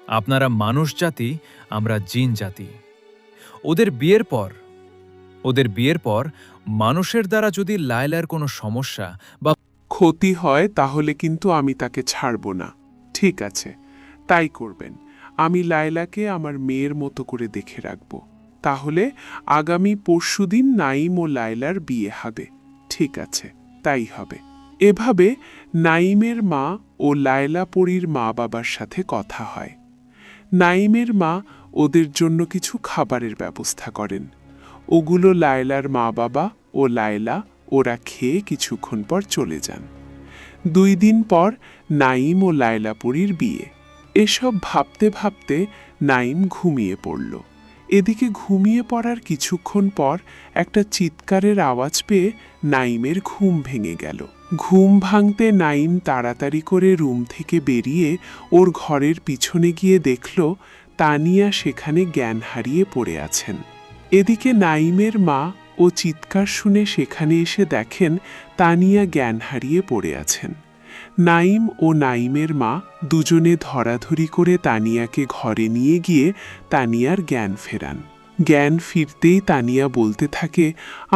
আপনারা মানুষ জাতি, আমরা জিন জাতি। ওদের বিয়ের পর মানুষের দ্বারা যদি লায়লার কোনো সমস্যা বা ক্ষতি হয় তাহলে কিন্তু আমি তাকে ছাড়ব না। ঠিক আছে, তাই করবেন। আমি লায়লাকে আমার মেয়ের মতো করে দেখে রাখব। তাহলে আগামী পরশুদিন নাইম ও লায়লার বিয়ে হবে। ঠিক আছে, তাই হবে। এভাবে নাইমের মা ও লায়লা পরীর মা বাবার সাথে কথা হয়। নাইমের মা ওদের জন্য কিছু খাবারের ব্যবস্থা করেন। ওগুলো লায়লার মা বাবা ও লায়লা ওরা খেয়ে কিছুক্ষণ পর চলে যান। 2 দিন পর নাইম ও লায়লাপুরীর বিয়ে। এসব ভাবতে ভাবতে নাইম ঘুমিয়ে পড়ল। এদিকে ঘুমিয়ে পড়ার কিছুক্ষণ পর একটা চিৎকারের আওয়াজ পেয়ে নাইমের ঘুম ভেঙে গেল। ঘুম ভাঙতে নাইম তাড়াতাড়ি করে রুম থেকে বেরিয়ে ওর ঘরের পিছনে গিয়ে দেখল তানিয়া সেখানে জ্ঞান হারিয়ে পড়ে আছেন। এদিকে নাইমের মা ও চিৎকার শুনে সেখানে এসে দেখেন তানিয়া জ্ঞান হারিয়ে পড়ে আছেন। নাইম ও নাইমের মা দুজনে ধরাধরি করে তানিয়াকে ঘরে নিয়ে গিয়ে তানিয়ার জ্ঞান ফেরান। জ্ঞান ফিরতেই তানিয়া বলতে থাকে,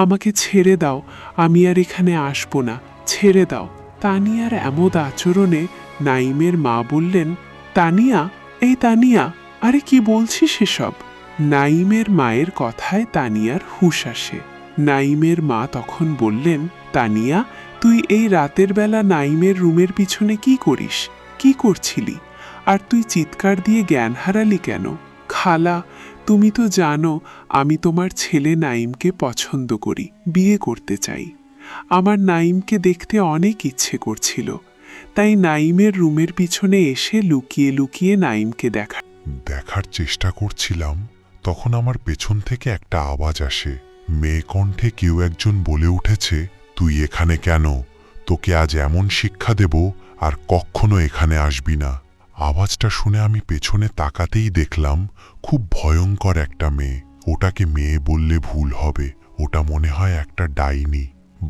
আমাকে ছেড়ে দাও, আমি আর এখানে আসব না, ছেড়ে দাও। তানিয়ার এমন আচরণে নাইমের মা বললেন, তানিয়া, এই তানিয়া, আরে কি বলছিস এসব? নাইমের মায়ের কথায় তানিয়ার হুঁশ আসে। নাইমের মা তখন বললেন, তানিয়া, তুই এই রাতের বেলা নাইমের রুমের পিছনে কি করিস? কি করছিলি? আর তুই চিৎকার দিয়ে জ্ঞান হারালি কেন? খালা, তুমি তো জানো আমি তোমার ছেলে নাইমকে পছন্দ করি, বিয়ে করতে চাই। আমার নাইমকে দেখতে অনেক ইচ্ছে করছিল, তাই নাইমের রুমের পিছনে এসে লুকিয়ে লুকিয়ে নাইমকে দেখার চেষ্টা করছিলাম, তখন আমার পেছন থেকে একটা আওয়াজ আসে। মেয়ে কণ্ঠে কেউ একজন বলে উঠেছে, তুই এখানে কেন? তোকে আজ এমন শিক্ষা দেব আর কখনো এখানে আসবি না। আওয়াজটা শুনে আমি পেছনে তাকাতেই দেখলাম খুব ভয়ঙ্কর একটা মেয়ে। ওটাকে মেয়ে বললে ভুল হবে, ওটা মনে হয় একটা ডাইনি।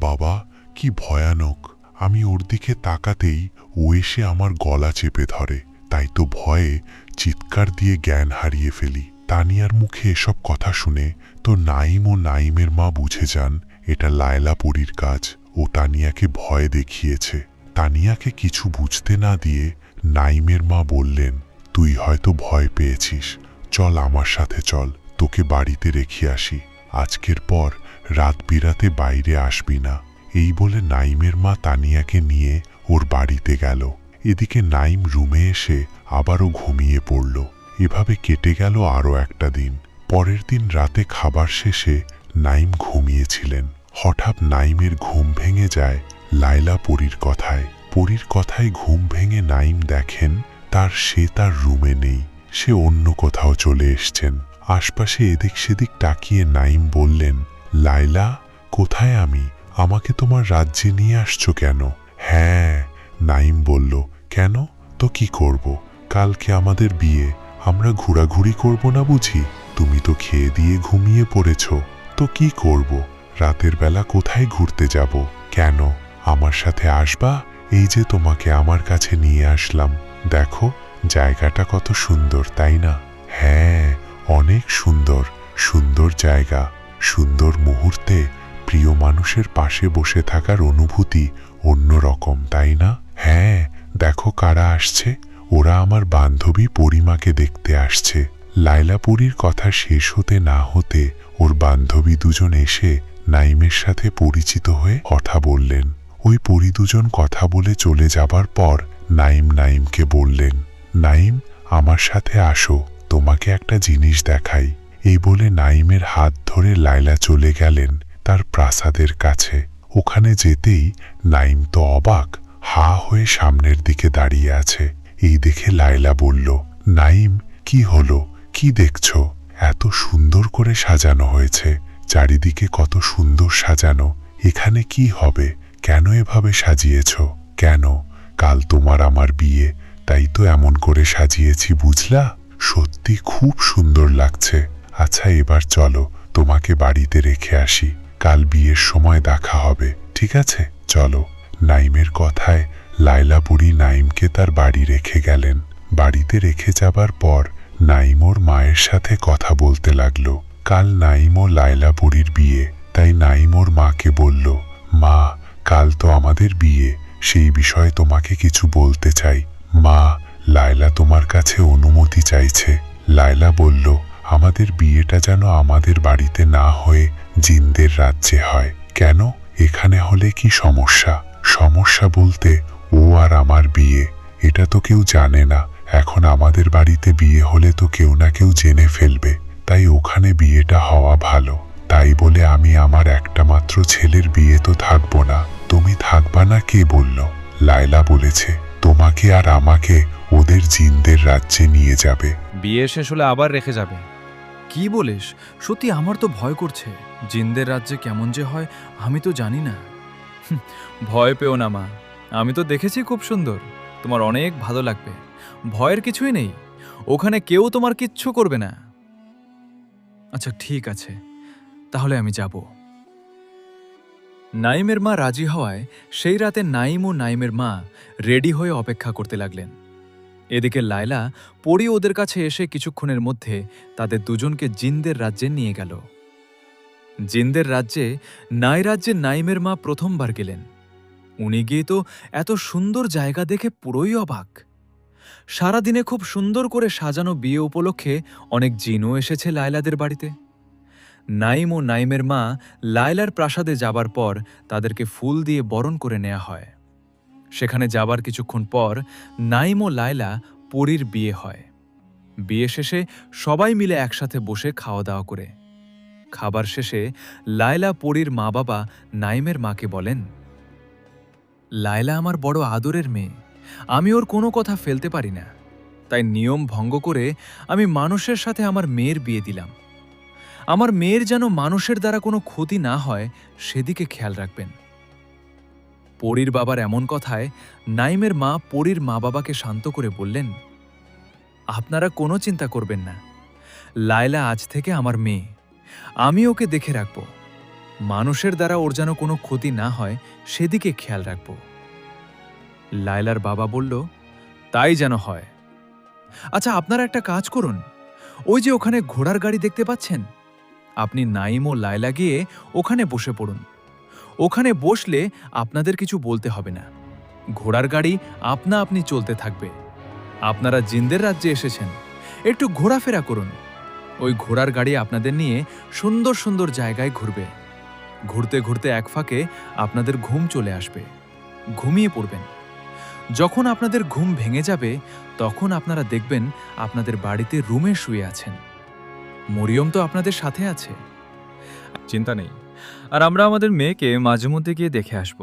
বাবা, কি ভয়ানক! আমি ওর দিকে তাকাতেই ও এসে আমার গলা চেপে ধরে। তাই তো ভয়ে চিৎকার দিয়ে জ্ঞান হারিয়ে ফেলি। তানিয়ার মুখে এসব কথা শুনে তো নাইম ও নাইমের মা বুঝে যান এটা লায়লাপুরীর কাজ। ও তানিয়াকে ভয় দেখিয়েছে। তানিয়াকে কিছু বুঝতে না দিয়ে নাইমের মা বললেন, তুই হয়তো ভয় পেয়েছিস, চল আমার সাথে চল, তোকে বাড়িতে রেখে আসি। আজকের পর রাত বিরাতে বাইরে আসবি না। এই বলে নাইমের মা তানিয়াকে নিয়ে ওর বাড়িতে গেল। এদিকে নাইম রুমে এসে আবারও ঘুমিয়ে পড়ল। এভাবে কেটে গেল আরও একটা দিন। পরের দিন রাতে খাবার শেষে নাইম ঘুমিয়েছিলেন। হঠাৎ নাইমের ঘুম ভেঙে যায় লায়লা পরীর কথায়। পরীর কথায় ঘুম ভেঙে নাইম দেখেন সে তার রুমে নেই, সে অন্য কোথাও চলে এসছেন। আশপাশে এদিক সেদিক তাকিয়ে নাইম বললেন, লায়লা, কোথায় আমি? আমাকে তোমার রাজ্যে নিয়ে আসছো কেন? হ্যাঁ, নাইম বলল, কেন? তো কি করব? কালকে আমাদের বিয়ে, আমরা ঘোরাঘুরি করব না বুঝি? তুমি তো খেয়ে দিয়ে ঘুমিয়ে পড়েছ, তো কি করব? রাতের বেলা কোথায় ঘুরতে যাব? কেন, আমার সাথে আসবা? এই যে তোমাকে আমার কাছে নিয়ে আসলাম, দেখো জায়গাটা কত সুন্দর, তাই না? হ্যাঁ, অনেক সুন্দর, সুন্দর জায়গা, সুন্দর মুহূর্তে প্রিয় মানুষের পাশে বসে থাকার অনুভূতি অন্যরকম, তাই না? হ্যাঁ, দেখো কারা আসছে, ওরা আমার বান্ধবী পরিমাকে দেখতে আসছে। লায়লা পরীর কথা শেষ হতে না হতে ওর বান্ধবী দুজন এসে নাইমের সাথে পরিচিত হয়ে কথা বললেন। ওই পরি দুজন কথা বলে চলে যাবার পর নাইমকে বললেন, নাইম, আমার সাথে আসো, তোমাকে একটা জিনিস দেখাই। এই বলে নাইমের হাত ধরে লায়লা চলে গেলেন তার প্রাসাদের কাছে। ওখানে যেতেই নাইম তো অবাক, হা হয়ে সামনের দিকে দাঁড়িয়ে আছে। এই দেখে লায়লা বলল, নাইম, কি হলো? কি দেখছো? এত সুন্দর করে সাজানো হয়েছে, চারিদিকে কত সুন্দর সাজানো, এখানে কি হবে? কেন এভাবে সাজিয়েছ? কেন? কাল তোমার আমার বিয়ে, তাই তো এমন করে সাজিয়েছি, বুঝলা? সত্যি খুব সুন্দর লাগছে। আচ্ছা, এবার চলো, তোমাকে বাড়িতে রেখে আসি, কাল বিয়ের সময় দেখা হবে, ঠিক আছে? চলো। নাইমের কথায় লায়লা বুড়ি নাইমকে তার বাড়ি রেখে গেলেন। বাড়িতে রেখে যাবার পর নাইম ওর মায়ের সাথে কথা বলতে লাগলো। কাল নাইম ও লায়লা বুড়ির বিয়ে, তাই নাইম ওর মাকে বলল, মা, কাল তো আমাদের বিয়ে, সেই বিষয়ে তোমাকে কিছু বলতে চাই। মা, লায়লা তোমার কাছে অনুমতি চাইছে। লায়লা বলল, আমাদের বিয়েটা যেন আমাদের বাড়িতে না হয়ে জিনদের রাজ্যে হয়। কেন? এখানে হলে কি সমস্যা? সমস্যা বলতে, ও আর আমার বিয়ে, এটা তো কেউ জানে না। এখন আমাদের বাড়িতে বিয়ে হলে তো কেউ না কেউ জেনে ফেলবে, তাই ওখানে বিয়েটা হওয়া ভালো। তাই বলে আমি আমার একটা মাত্র ছেলের বিয়ে তো থাকবো না। তুমি থাকবা না কে বলল? লায়লা বলেছে তোমাকে আর আমাকে ওদের জিনদের রাজ্যে নিয়ে যাবে। বিয়ে শেষ হলে আবার রেখে যাবে? কি বলিস? সত্যি আমার তো ভয় করছে। জিনদের রাজ্যে কেমন যে হয় আমি তো জানি না। ভয় পেও না মা, আমি তো দেখেছি খুব সুন্দর, তোমার অনেক ভালো লাগবে। ভয়ের কিছুই নেই, ওখানে কেউ তোমার কিচ্ছু করবে না। আচ্ছা ঠিক আছে, তাহলে আমি যাব। নাইমের মা রাজি হওয়ায় সেই রাতে নাইম ও নাইমের মা রেডি হয়ে অপেক্ষা করতে লাগলেন। এদিকে লায়লা পরি ওদের কাছে এসে কিছুক্ষণের মধ্যে তাদের দুজনকে জিনদের রাজ্যে নিয়ে গেল। জিনদের রাজ্যে নাইমের মা প্রথমবার গেলেন। উনি গিয়ে তো এত সুন্দর জায়গা দেখে পুরোই অবাক। সারাদিনে খুব সুন্দর করে সাজানো বিয়ে উপলক্ষে অনেক জিনও এসেছে লায়লাদের বাড়িতে। নাইম ও নাইমের মা লায়লার প্রাসাদে যাবার পর তাদেরকে ফুল দিয়ে বরণ করে নেওয়া হয়। সেখানে যাবার কিছুক্ষণ পর নাইম ও লায়লা পরীর বিয়ে হয়। বিয়ে শেষে সবাই মিলে একসাথে বসে খাওয়া দাওয়া করে। খাবার শেষে লায়লা পরীর মা বাবা নাইমের মাকে বলেন, লায়লা আমার বড় আদরের মেয়ে, আমি ওর কোনো কথা ফেলতে পারি না, তাই নিয়ম ভঙ্গ করে আমি মানুষের সাথে আমার মেয়ের বিয়ে দিলাম। আমার মেয়ের যেন মানুষের দ্বারা কোনো ক্ষতি না হয় সেদিকে খেয়াল রাখবেন। পরীর বাবার এমন কথায় নাইমের মা পরীর মা বাবাকে শান্ত করে বললেন, আপনারা কোনো চিন্তা করবেন না, লায়লা আজ থেকে আমার মেয়ে, আমি ওকে দেখে রাখব। মানুষের দ্বারা ওর যেন কোনো ক্ষতি না হয় সেদিকে খেয়াল রাখব। লায়লার বাবা বলল, তাই যেন হয়। আচ্ছা আপনারা একটা কাজ করুন, ওই যে ওখানে ঘোড়ার গাড়ি দেখতে পাচ্ছেন, আপনি নাইম ও লায়লা গিয়ে ওখানে বসে পড়ুন। ওখানে বসলে আপনাদের কিছু বলতে হবে না, ঘোড়ার গাড়ি আপনা আপনি চলতে থাকবে। আপনারা জিনদের রাজ্যে এসেছেন, একটু ঘোরাফেরা করুন, ওই ঘোড়ার গাড়ি আপনাদের নিয়ে সুন্দর সুন্দর জায়গায় ঘুরবে। ঘুরতে ঘুরতে এক ফাঁকে আপনাদের ঘুম চলে আসবে, ঘুমিয়ে পড়বেন। যখন আপনাদের ঘুম ভেঙে যাবে তখন আপনারা দেখবেন আপনাদের বাড়িতে রুমে শুয়ে আছেন। মরিয়ম তো আপনাদের সাথে আছে। চিন্তা নেই, আর আমরা আমাদের মেয়েকে মাঝে মধ্যে গিয়ে দেখে আসব।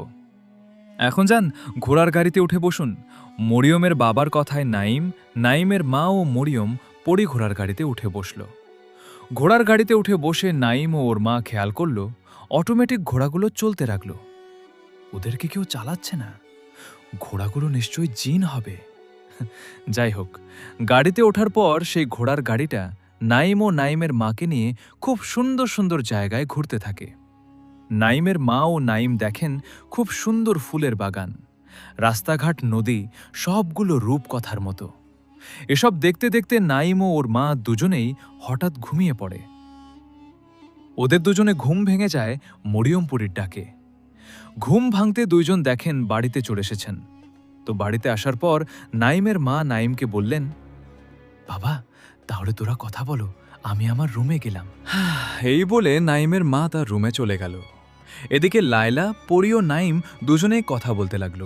এখন যান, ঘোড়ার গাড়িতে উঠে বসুন। মরিয়মের বাবার কথায় নাইমের মা ও মরিয়ম পরি ঘোড়ার গাড়িতে উঠে বসল। ঘোড়ার গাড়িতে উঠে বসে নাইম ও ওর মা খেয়াল করল অটোমেটিক ঘোড়াগুলো চলতে লাগলো। ওদেরকে কেউ চালাচ্ছে না, ঘোড়াগুলো নিশ্চয়ই জিন হবে। যাই হোক, গাড়িতে ওঠার পর সেই ঘোড়ার গাড়িটা নাইম ও নাইমের মাকে নিয়ে খুব সুন্দর সুন্দর জায়গায় ঘুরতে থাকে। নাইমের মা ও নাইম দেখেন খুব সুন্দর ফুলের বাগান, রাস্তাঘাট, নদী, সবগুলো রূপকথার মতো। এসব দেখতে দেখতে নাইম ও ওর মা দুজনেই হঠাৎ ঘুমিয়ে পড়ে। ওদের দুজনে ঘুম ভেঙে যায় মরিয়মপুরীর ডাকে। ঘুম ভাঙতে দুইজন দেখেন বাড়িতে চলে এসেছেন। তো বাড়িতে আসার পর নাইমের মা নাইমকে বললেন, বাবা, তাহলে তোরা কথা বলো, আমি আমার রুমে গেলাম। এই বলে নাইমের মা তার রুমে চলে গেল। এদিকে লায়লা, পরি ও নাইম দুজনেই কথা বলতে লাগল।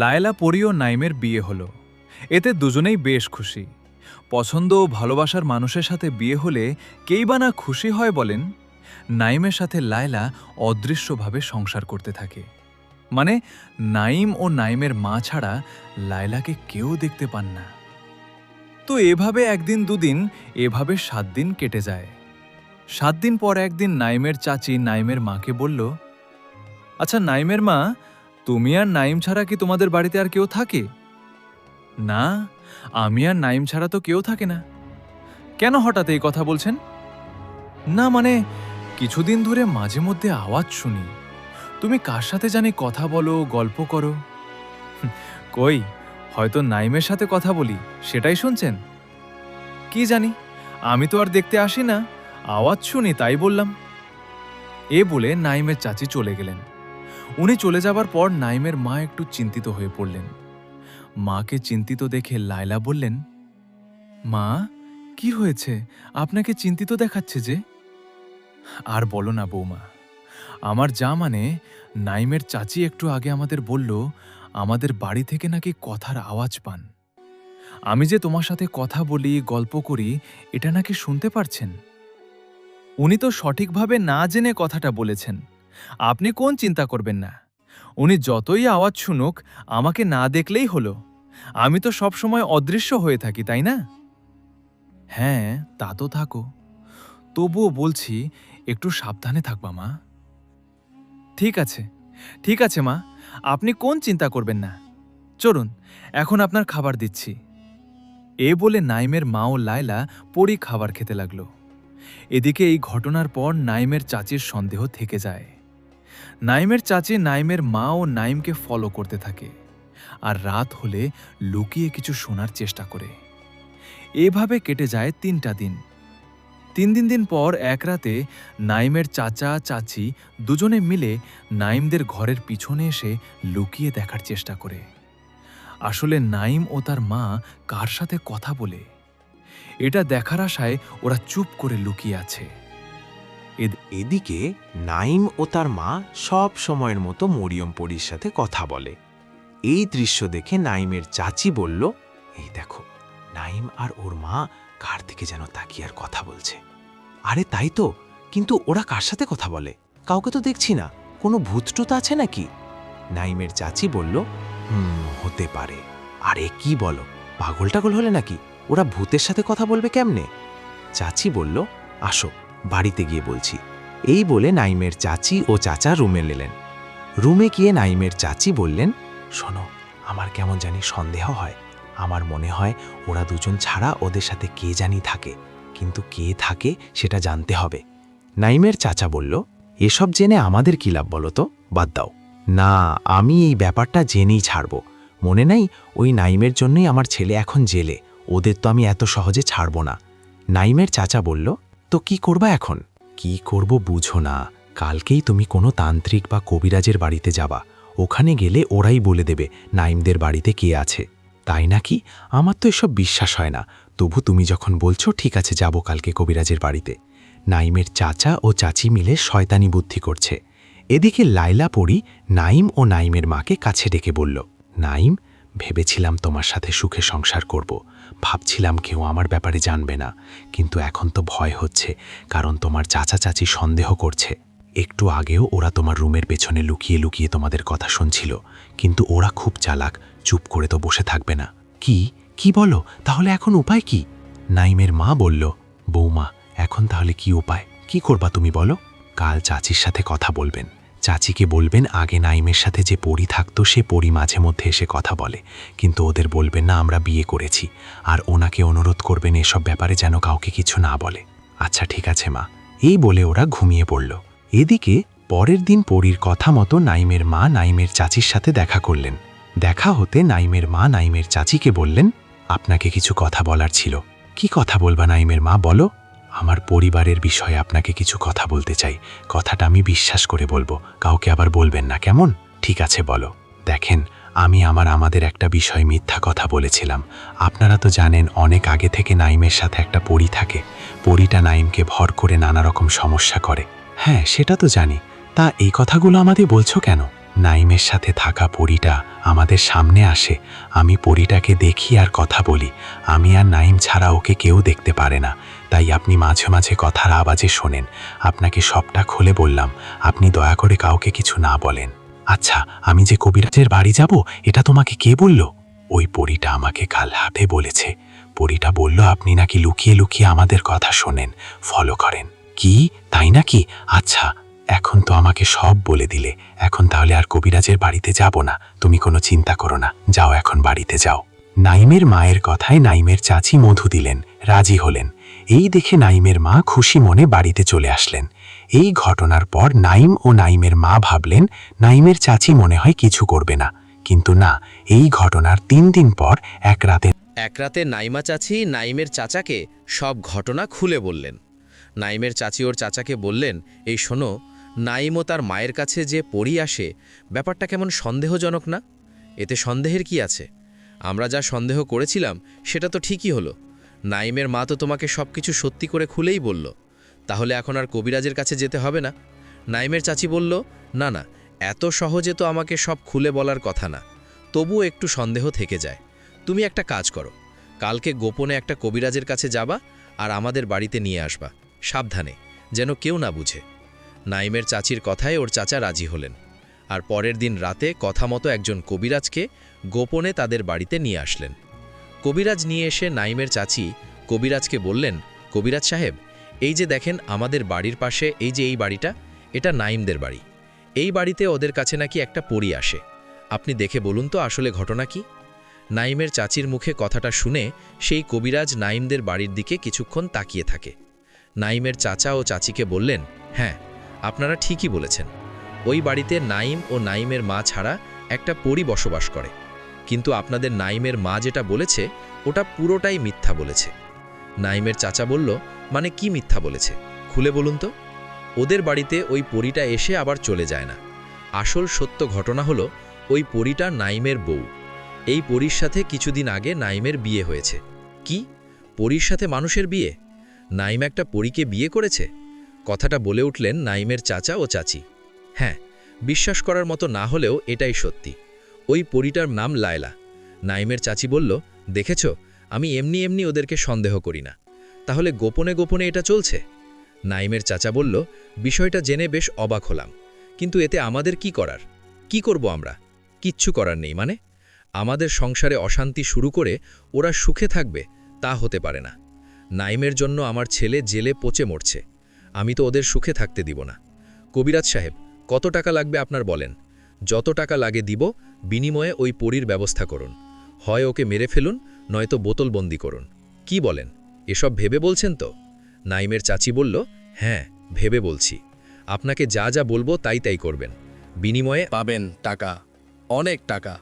লায়লা, পরি ও নাইমের বিয়ে হলো। এতে দুজনেই বেশ খুশি। পছন্দ ও ভালোবাসার মানুষের সাথে বিয়ে হলে কেই বা না খুশি হয় বলেন। নাইমের সাথে লায়লা অদৃশ্যভাবে সংসার করতে থাকে, মানে নাইম ও নাইমের মা ছাড়া লায়লাকে কেউ দেখতে পান না। তো এভাবে একদিন দুদিন, এভাবে 7 দিন কেটে যায়। 7 দিন পর একদিন নাইমের চাচি নাইমের মাকে বলল, আচ্ছা নাইমের মা, তুমি আর নাইম ছাড়া কি তোমাদের বাড়িতে আর কেউ থাকে? না, আমি আর নাইম ছাড়া তো কেউ থাকে না। কেন হঠাৎ এই কথা বলছেন? না মানে কিছুদিন ধরে মাঝে মধ্যে আওয়াজ শুনি, তুমি কার সাথে জানি কথা বলো, গল্প করো। কই, হয়তো নাইমের সাথে কথা বলি, সেটাই শুনছেন? কি জানি, আমি তো আর দেখতে আসি না, আওয়াজ শুনি তাই বললাম। এ বলে নাইমের চাচি চলে গেলেন। উনি চলে যাবার পর নাইমের মা একটু চিন্তিত হয়ে পড়লেন। মাকে চিন্তিত দেখে লায়লা বললেন, মা, কি হয়েছে? আপনাকে চিন্তিত দেখাচ্ছে যে। আর বলো না বৌমা, আমার যা মানে নাইমের চাচি একটু আগে আমাদের বলল আমাদের বাড়ি থেকে নাকি কথার আওয়াজ পান। আমি যে তোমার সাথে কথা বলি, গল্প করি, এটা নাকি শুনতে পারছেন। উনি তো সঠিকভাবে না জেনে কথাটা বলেছেন। আপনি কোন চিন্তা করবেন না, উনি যতই আওয়াজ শুনুক, আমাকে না দেখলেই হলো। আমি তো সবসময় অদৃশ্য হয়ে থাকি, তাই না? হ্যাঁ, তা তো থাকো, তবুও বলছি একটু সাবধানে থাকবা মা। ঠিক আছে, ঠিক আছে মা, আপনি কোন চিন্তা করবেন না। চলুন, এখন আপনার খাবার দিচ্ছি। এ বলে নাইমের মা ও লায়লা পরি খাবার খেতে লাগলো। এদিকে এই ঘটনার পর নাইমের চাচির সন্দেহ থেকে যায়। নাইমের চাচি নাইমের মা ও নাইমকে ফলো করতে থাকে, আর রাত হলে লুকিয়ে কিছু শোনার চেষ্টা করে। এভাবে কেটে যায় 3টা দিন। 3 দিন পর এক রাতে নাইমের চাচা চাচি দুজনে মিলে নাইমদের ঘরের পিছনে এসে লুকিয়ে দেখার চেষ্টা করে আসলে নাইম ও তার মা কার সাথে কথা বলে। এটা দেখার আশায় ওরা চুপ করে লুকিয়ে আছে। এদিকে নাইম ও তার মা সব সময়ের মতো মরিয়ম পরীর সাথে কথা বলে। এই দৃশ্য দেখে নাইমের চাচি বলল, এই দেখো, নাইম আর ওর মা কার থেকে যেন তাকিয়ে আর কথা বলছে। আরে তাই তো, কিন্তু ওরা কার সাথে কথা বলে? কাউকে তো দেখছি না, কোনো ভূতটুত আছে নাকি? নাইমের চাচি বলল, হতে পারে। আরে কি বলো, পাগল টাগল হলে নাকি? ওরা ভূতের সাথে কথা বলবে কেমনে? চাচি বলল, আসো বাড়িতে গিয়ে বলছি। এই বলে নাইমের চাচি ও চাচা রুমে এলেন। রুমে গিয়ে নাইমের চাচি বললেন, শোনো, আমার কেমন জানি সন্দেহ হয়। আমার মনে হয় ওরা দুজন ছাড়া ওদের সাথে কে জানি থাকে, কিন্তু কে থাকে সেটা জানতে হবে। নাইমের চাচা বলল, এসব জেনে আমাদের কি লাভ বলো তো, বাদ দাও। না, আমি এই ব্যাপারটা জেনেই ছাড়ব। মনে নাই, ওই নাইমের জন্যই আমার ছেলে এখন জেলে, ওদের তো আমি এত সহজে ছাড়ব না। নাইমের চাচা বলল, তো কি করবা এখন? কি করব বুঝো না, কালকেই তুমি কোনো তান্ত্রিক বা কবিরাজের বাড়িতে যাবা। ওখানে গেলে ওরাই বলে দেবে নাইমদের বাড়িতে কে আছে। তাই নাকি? আমার তো এসব বিশ্বাস হয় না, তবু তুমি যখন বলছো ঠিক আছে, যাব কালকে কবিরাজের বাড়িতে। নাইমের চাচা ও চাচি মিলে শয়তানি বুদ্ধি করছে। এদিকে লায়লা পরী নাইম ও নাইমের মাকে কাছে ডেকে বলল, নাইম, ভেবেছিলাম তোমার সাথে সুখে সংসার করব, ভাবছিলাম কেউ আমার ব্যাপারে জানবে না, কিন্তু এখন তো ভয় হচ্ছে, কারণ তোমার চাচা চাচি সন্দেহ করছে। একটু আগেও ওরা তোমার রুমের পেছনে লুকিয়ে লুকিয়ে তোমাদের কথা শুনছিল, কিন্তু ওরা খুব চালাক, চুপ করে তো বসে থাকবে না। কি বলো, তাহলে এখন উপায় কি? নাইমের মা বলল, বৌমা, এখন তাহলে কি উপায়? কি করবা তুমি বলো? কাল চাচির সাথে কথা বলবেন। চাচিকে বলবেন আগে নাইমের সাথে যে পরী থাকতো সে পরী মাঝে মধ্যে এসে কথা বলে, কিন্তু ওদের বলবেন না আমরা বিয়ে করেছি, আর ওনাকে অনুরোধ করবেন এসব ব্যাপারে যেন কাউকে কিছু না বলে। আচ্ছা ঠিক আছে মা, এই বলে ওরা ঘুমিয়ে পড়ল। এদিকে পরের দিন পরীর কথা মতো নাইমের মা নাইমের চাচির সাথে দেখা করলেন। দেখা হতে নাইমের মা নাইমের চাচিকে বললেন, আপনাকে কিছু কথা বলার ছিল। কি কথা বলবা নাইমের মা, বলো। আমার পরিবারের বিষয়ে আপনাকে কিছু কথা বলতে চাই, কথাটা আমি বিশ্বাস করে বলবো, কাউকে আবার বলবেন না, কেমন? ঠিক আছে বলো। দেখেন, আমি আমাদের একটা বিষয় মিথ্যা কথা বলেছিলাম। আপনারা তো জানেন অনেক আগে থেকে নাইমের সাথে একটা পরী থাকে। পরীটা নাইমকে ভর করে নানা রকম সমস্যা করে। হ্যাঁ, সেটা তো জানি, তা এই কথাগুলো আমাদের বলছো কেন? নাইমের সাথে থাকা পরীটা আমাদের সামনে আসে, আমি পরীটাকে দেখি আর কথা বলি, আমি আর নাইম ছাড়া ওকে কেউ দেখতে পারে না, তাই আপনি মাঝে মাঝে কথার আওয়াজে শোনেন। আপনাকে সবটা খুলে বললাম, আপনি দয়া করে কাউকে কিছু না বলেন। আচ্ছা, আমি যে কবিরাজের বাড়ি যাব এটা তোমাকে কে বলল? ওই পরীটা আমাকে কাল হাতে বলেছে। পরীটা বলল আপনি নাকি লুকিয়ে লুকিয়ে আমাদের কথা শোনেন, ফলো করেন। কি, তাই নাকি? আচ্ছা, এখন তো আমাকে সব বলে দিলে, এখন তাহলে আর কবিরাজের বাড়িতে যাব না, তুমি কোনো চিন্তা করো না, যাও এখন বাড়িতে যাও। নাইমের মায়ের কথায় নাইমের চাচি মধু দিলেন, রাজি হলেন। এই দেখে নাইমের মা খুশি মনে বাড়িতে চলে আসলেন। এই ঘটনার পর নাইম ও নাইমের মা ভাবলেন নাইমের চাচি মনে হয় কিছু করবে না, কিন্তু না, এই ঘটনার 3 দিন পর এক রাতে নাইমা চাচি নাইমের চাচাকে সব ঘটনা খুলে বললেন। নাইমের চাচি ওর চাচাকে বললেন, এই শোনো, নাইম ও তার মায়ের কাছে যে পরী আসে, ব্যাপারটা কেমন সন্দেহজনক না? এতে সন্দেহের কি আছে? আমরা যা সন্দেহ করেছিলাম সেটা তো ঠিকই হলো। নাইমের মা তো তোমাকে সব কিছু সত্যি করে খুলেই বলল, তাহলে এখন আর কবিরাজের কাছে যেতে হবে না। নাইমের চাচি বলল, না না, এত সহজে তো আমাকে সব খুলে বলার কথা না, তবুও একটু সন্দেহ থেকে যায়। তুমি একটা কাজ করো, কালকে গোপনে একটা কবিরাজের কাছে যাবা আর আমাদের বাড়িতে নিয়ে আসবা, সাবধানে, যেন কেউ না বুঝে। নাইমের চাচির কথায় ওর চাচা রাজি হলেন, আর পরের দিন রাতে কথা মতো একজন কবিরাজকে গোপনে তাদের বাড়িতে নিয়ে আসলেন। কবিরাজ নিয়ে এসে নাইমের চাচি কবিরাজকে বললেন, কবিরাজ সাহেব, এই যে দেখেন আমাদের বাড়ির পাশে এই যে এই বাড়িটা, এটা নাইমদের বাড়ি। এই বাড়িতে ওদের কাছে নাকি একটা পরী আসে, আপনি দেখে বলুন তো আসলে ঘটনা কি? নাইমের চাচির মুখে কথাটা শুনে সেই কবিরাজ নাইমদের বাড়ির দিকে কিছুক্ষণ তাকিয়ে থাকে। নাইমের চাচা ও চাচিকে বললেন, হ্যাঁ, আপনারা ঠিকই বলেছেন, ওই বাড়িতে নাইম ও নাইমের মা ছাড়া একটা পরী বসবাস করে, কিন্তু আপনাদের নাইমের মা যেটা বলেছে ওটা পুরোটাই মিথ্যা বলেছে। নাইমের চাচা বলল, মানে কি মিথ্যা বলেছে, খুলে বলুন তো। ওদের বাড়িতে ওই পরীটা এসে আবার চলে যায় না। আসল সত্য ঘটনা হলো ওই পরীটা নাইমের বউ। এই পরীর সাথে কিছুদিন আগে নাইমের বিয়ে হয়েছে। কি, পরীর সাথে মানুষের বিয়ে? নাইম একটা পরীকে বিয়ে করেছে? কথাটা বলে উঠলেন নাইমের চাচা ও চাচি। হ্যাঁ, বিশ্বাস করার মতো না হলেও এটাই সত্যি। ওই পরীটার নাম লায়লা। নাইমের চাচি বলল, দেখেছ, আমি এমনি এমনি ওদেরকে সন্দেহ করি না, তাহলে গোপনে গোপনে এটা চলছে? নাইমের চাচা বলল, বিষয়টা জেনে বেশ অবাক হলাম, কিন্তু এতে আমাদের কি করার? কি করব আমরা? কিচ্ছু করার নেই মানে? আমাদের সংসারে অশান্তি শুরু করে ওরা সুখে থাকবে, তা হতে পারে না। নাইমের জন্য আমার ছেলে জেলে পচে মরছে, আমি তো ওদের সুখে থাকতে দিব না। কবিরাজ সাহেব, কত টাকা লাগবে আপনার বলেন, যত টাকা লাগে দিব, বিনিময়ে ওই পরীর ব্যবস্থা করুন। হয় ওকে মেরে ফেলুন, নয়তো বোতলবন্দি করুন। কি বলেন, এসব ভেবে বলছেন তো? নাইমের চাচি বলল, হ্যাঁ, ভেবে বলছি। আপনাকে যা যা বলবো তাই তাই করবেন, বিনিময়ে পাবেন টাকা, অনেক টাকা।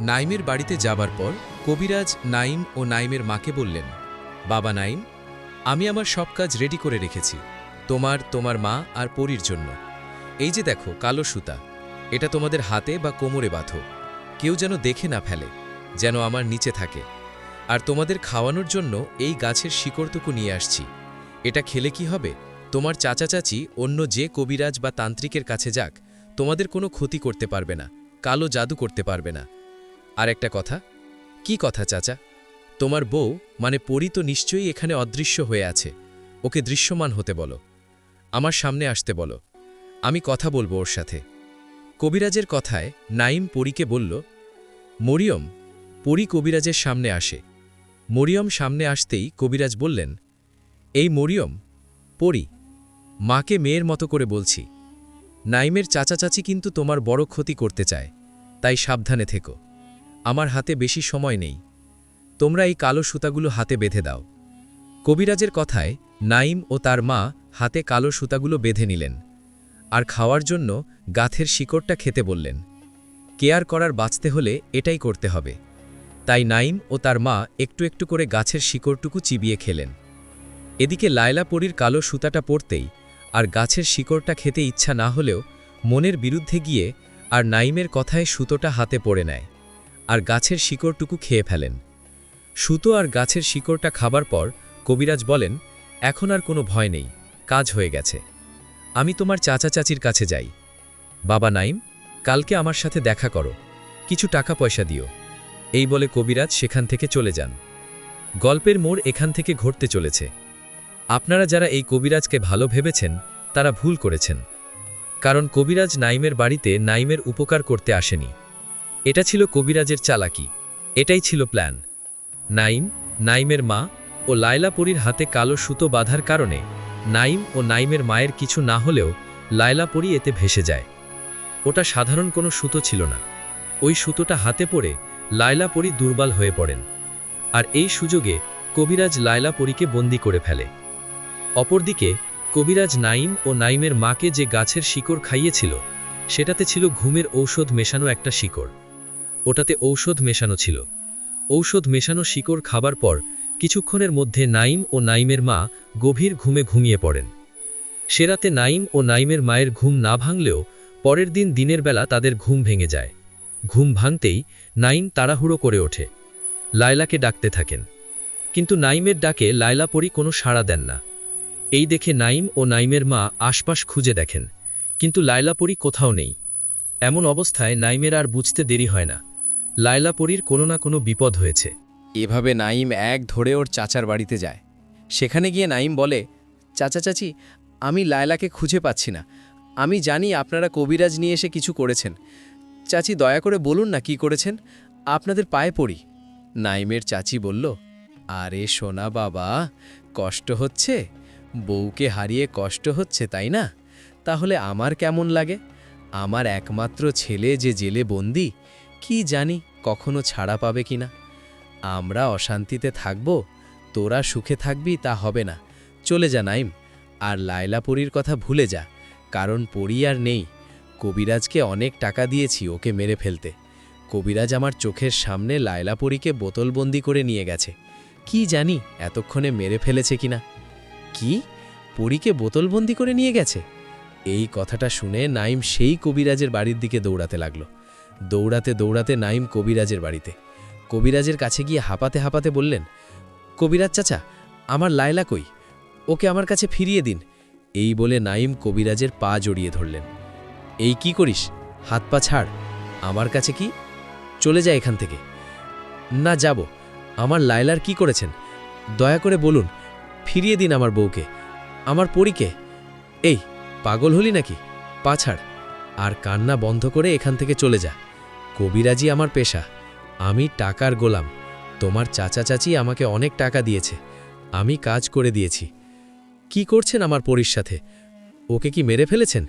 নাইমের বাড়িতে যাবার পর কবিরাজ নাইম ও নাইমের মাকে বললেন, বাবা নাইম, আমি আমার সব কাজ রেডি করে রেখেছি, তোমার মা আর পরীর জন্য। এই যে দেখো কালো সুতা, এটা তোমাদের হাতে বা কোমরে বাঁধো, কেউ যেন দেখে না ফেলে, যেন আমার নিচে থাকে। আর তোমাদের খাওয়ানোর জন্য এই গাছের শিকড়টুকু নিয়ে আসছি। এটা খেলে কি হবে, তোমার চাচা চাচি অন্য যে কবিরাজ বা তান্ত্রিকের কাছে যাক, তোমাদের কোনো ক্ষতি করতে পারবে না, কালো জাদু করতে পারবে না। আর একটা কথা। কি কথা চাচা? তোমার বউ মানে পরী তো নিশ্চয়ই এখানে অদৃশ্য হয়ে আছে, ওকে দৃশ্যমান হতে বলো, আমার সামনে আসতে বলো, আমি কথা বলবো ওর সাথে। কবিরাজের কথায় নাইম পরীকে বলল, মরিয়ম। পরী কবিরাজের সামনে আসে। মরিয়ম সামনে আসতেই কবিরাজ বললেন, এই মরিয়ম, পরী, মাকে মেয়ের মতো করে বলছি, নাইমের চাচা চাচি কিন্তু তোমার বড় ক্ষতি করতে চায়, তাই সাবধানে থেকো। আমার হাতে বেশি সময় নেই, তোমরা এই কালো সুতাগুলো হাতে বেঁধে দাও। কবিরাজের কথায় নাইম ও তার মা হাতে কালো সুতাগুলো বেঁধে নিলেন, আর খাওয়ার জন্য গাছের শিকড়টা খেতে বললেন। কেয়ার করার বাঁচতে হলে এটাই করতে হবে। তাই নাইম ও তার মা একটু একটু করে গাছের শিকড়টুকু চিবিয়ে খেলেন। এদিকে লায়লা পরীর কালো সুতাটা পড়তেই আর গাছের শিকড়টা খেতে ইচ্ছা না হলেও মনের বিরুদ্ধে গিয়ে আর নাইমের কথায় সুতোটা হাতে পড়ে নেয় আর গাছের শিকড়টুকু খেয়ে ফেলেন। সুতো আর গাছের শিকড়টা খাবার পর কবিরাজ বলেন, এখন আর কোনো ভয় নেই, কাজ হয়ে গেছে। আমি তোমার চাচা চাচির কাছে যাই। বাবা নাইম, কালকে আমার সাথে দেখা করো, কিছু টাকা পয়সা দিও। এই বলে কবিরাজ সেখান থেকে চলে যান। গল্পের মোড় এখান থেকে ঘটতে চলেছে। আপনারা যারা এই কবিরাজকে ভালো ভেবেছেন তারা ভুল করেছেন, কারণ কবিরাজ নাইমের বাড়িতে নাইমের উপকার করতে আসেনি। এটা ছিল কবিরাজের চালাকি, এটাই ছিল প্ল্যান। নাইম, নাইমের মা ও লায়লা পরীর হাতে কালো সুতো বাঁধার কারণে নাইম ও নাইমের মায়ের কিছু না হলেও লায়লা পরী এতে ভেসে যায়। ওটা সাধারণ কোনো সুতো ছিল না, ওই সুতোটা হাতে পড়ে লায়লা পরী দুর্বল হয়ে পড়েন, আর এই সুযোগে কবিরাজ লায়লা পরীকে বন্দী করে ফেলে। অপরদিকে কবিরাজ নাইম ও নাইমের মাকে যে গাছের শিকড় খাইয়েছিল সেটাতে ছিল ঘুমের ঔষধ মেশানো একটা শিকড়। ওটাতে ঔষধ মেশানো ছিল। ঔষধ মেশানো শিকড় খাবার পর কিছুক্ষণের মধ্যে নাইম ও নাইমের মা গভীর ঘুমে ঘুমিয়ে পড়েন। সে রাতে নাইম ও নাইমের মায়ের ঘুম না ভাঙলেও পরের দিন দিনের বেলা তাদের ঘুম ভেঙে যায়। ঘুম ভাঙতেই নাইম তাড়াহুড়ো করে ওঠে, লায়লাকে ডাকতে থাকেন, কিন্তু নাইমের ডাকে লায়লা পরী কোনো সাড়া দেন না। এই দেখে নাইম ও নাইমের মা আশপাশ খুঁজে দেখেন, কিন্তু লায়লা পরী কোথাও নেই। এমন অবস্থায় নাইমের আর বুঝতে দেরি হয় না, লায়লা পরীর কোনো না কোনো বিপদ হয়েছে। এভাবে নাইম এক ধরে ওর চাচার বাড়িতে যায়। সেখানে গিয়ে নাইম বলে, চাচা চাচি, আমি লায়লাকে খুঁজে পাচ্ছি না, আমি জানি আপনারা কবিরাজ নিয়ে এসে কিছু করেছেন, চাচি দয়া করে বলুন না কি করেছেন, আপনাদের পায়ে পড়ি। নাইমের চাচি বলল, আরে সোনা বাবা, কষ্ট হচ্ছে, বউকে হারিয়ে কষ্ট হচ্ছে তাই না? তাহলে আমার কেমন লাগে? আমার একমাত্র ছেলে যে জেলে বন্দি, কি জানি কখনো ছাড়া পাবে কিনা। আমরা অশান্তিতে থাকব, তোরা সুখে থাকবি তা হবে না। চলে যা নাইম, আর লায়লা পরীর কথা ভুলে যা, কারণ পরী আর নেই। কবিরাজকে অনেক টাকা দিয়েছি ওকে মেরে ফেলতে। কবিরাজ আমার চোখের সামনে লায়লা পরীকে বোতলবন্দি করে নিয়ে গেছে, কি জানি এতক্ষণে মেরে ফেলেছে কিনা। কি, পরীকে বোতলবন্দি করে নিয়ে গেছে? এই কথাটা শুনে নাইম সেই কবিরাজের বাড়ির দিকে দৌড়াতে লাগল। দৌড়াতে দৌড়াতে নাইম কবিরাজের বাড়িতে। কবিরাজের কাছে গিয়ে হাঁপাতে হাঁপাতে বললেন, কবিরাজ চাচা, আমার লায়লা কই, ওকে আমার কাছে ফিরিয়ে দিন। এই বলে নাইম কবিরাজের পা জড়িয়ে ধরলেন। এই কি করিস, হাত পা ছাড়, আমার কাছে কি, চলে যায় এখান থেকে। না যাব, আমার লায়লার কি করেছেন দয়া করে বলুন, ফিরিয়ে দিন আমার বউকে, আমার পরীকে। এই পাগল হলি নাকি, পা ছাড়, আর কান্না বন্ধ করে এখান থেকে চলে যা। কবিরাজি আমার পেশা, আমি টাকার গোলাম। তোমার চাচা চাচি আমাকে অনেক টাকা দিয়েছে, আমি কাজ করে দিয়েছি। কি করছেন আমার পরীর সাথে, ওকে কি মেরে ফেলেছেন?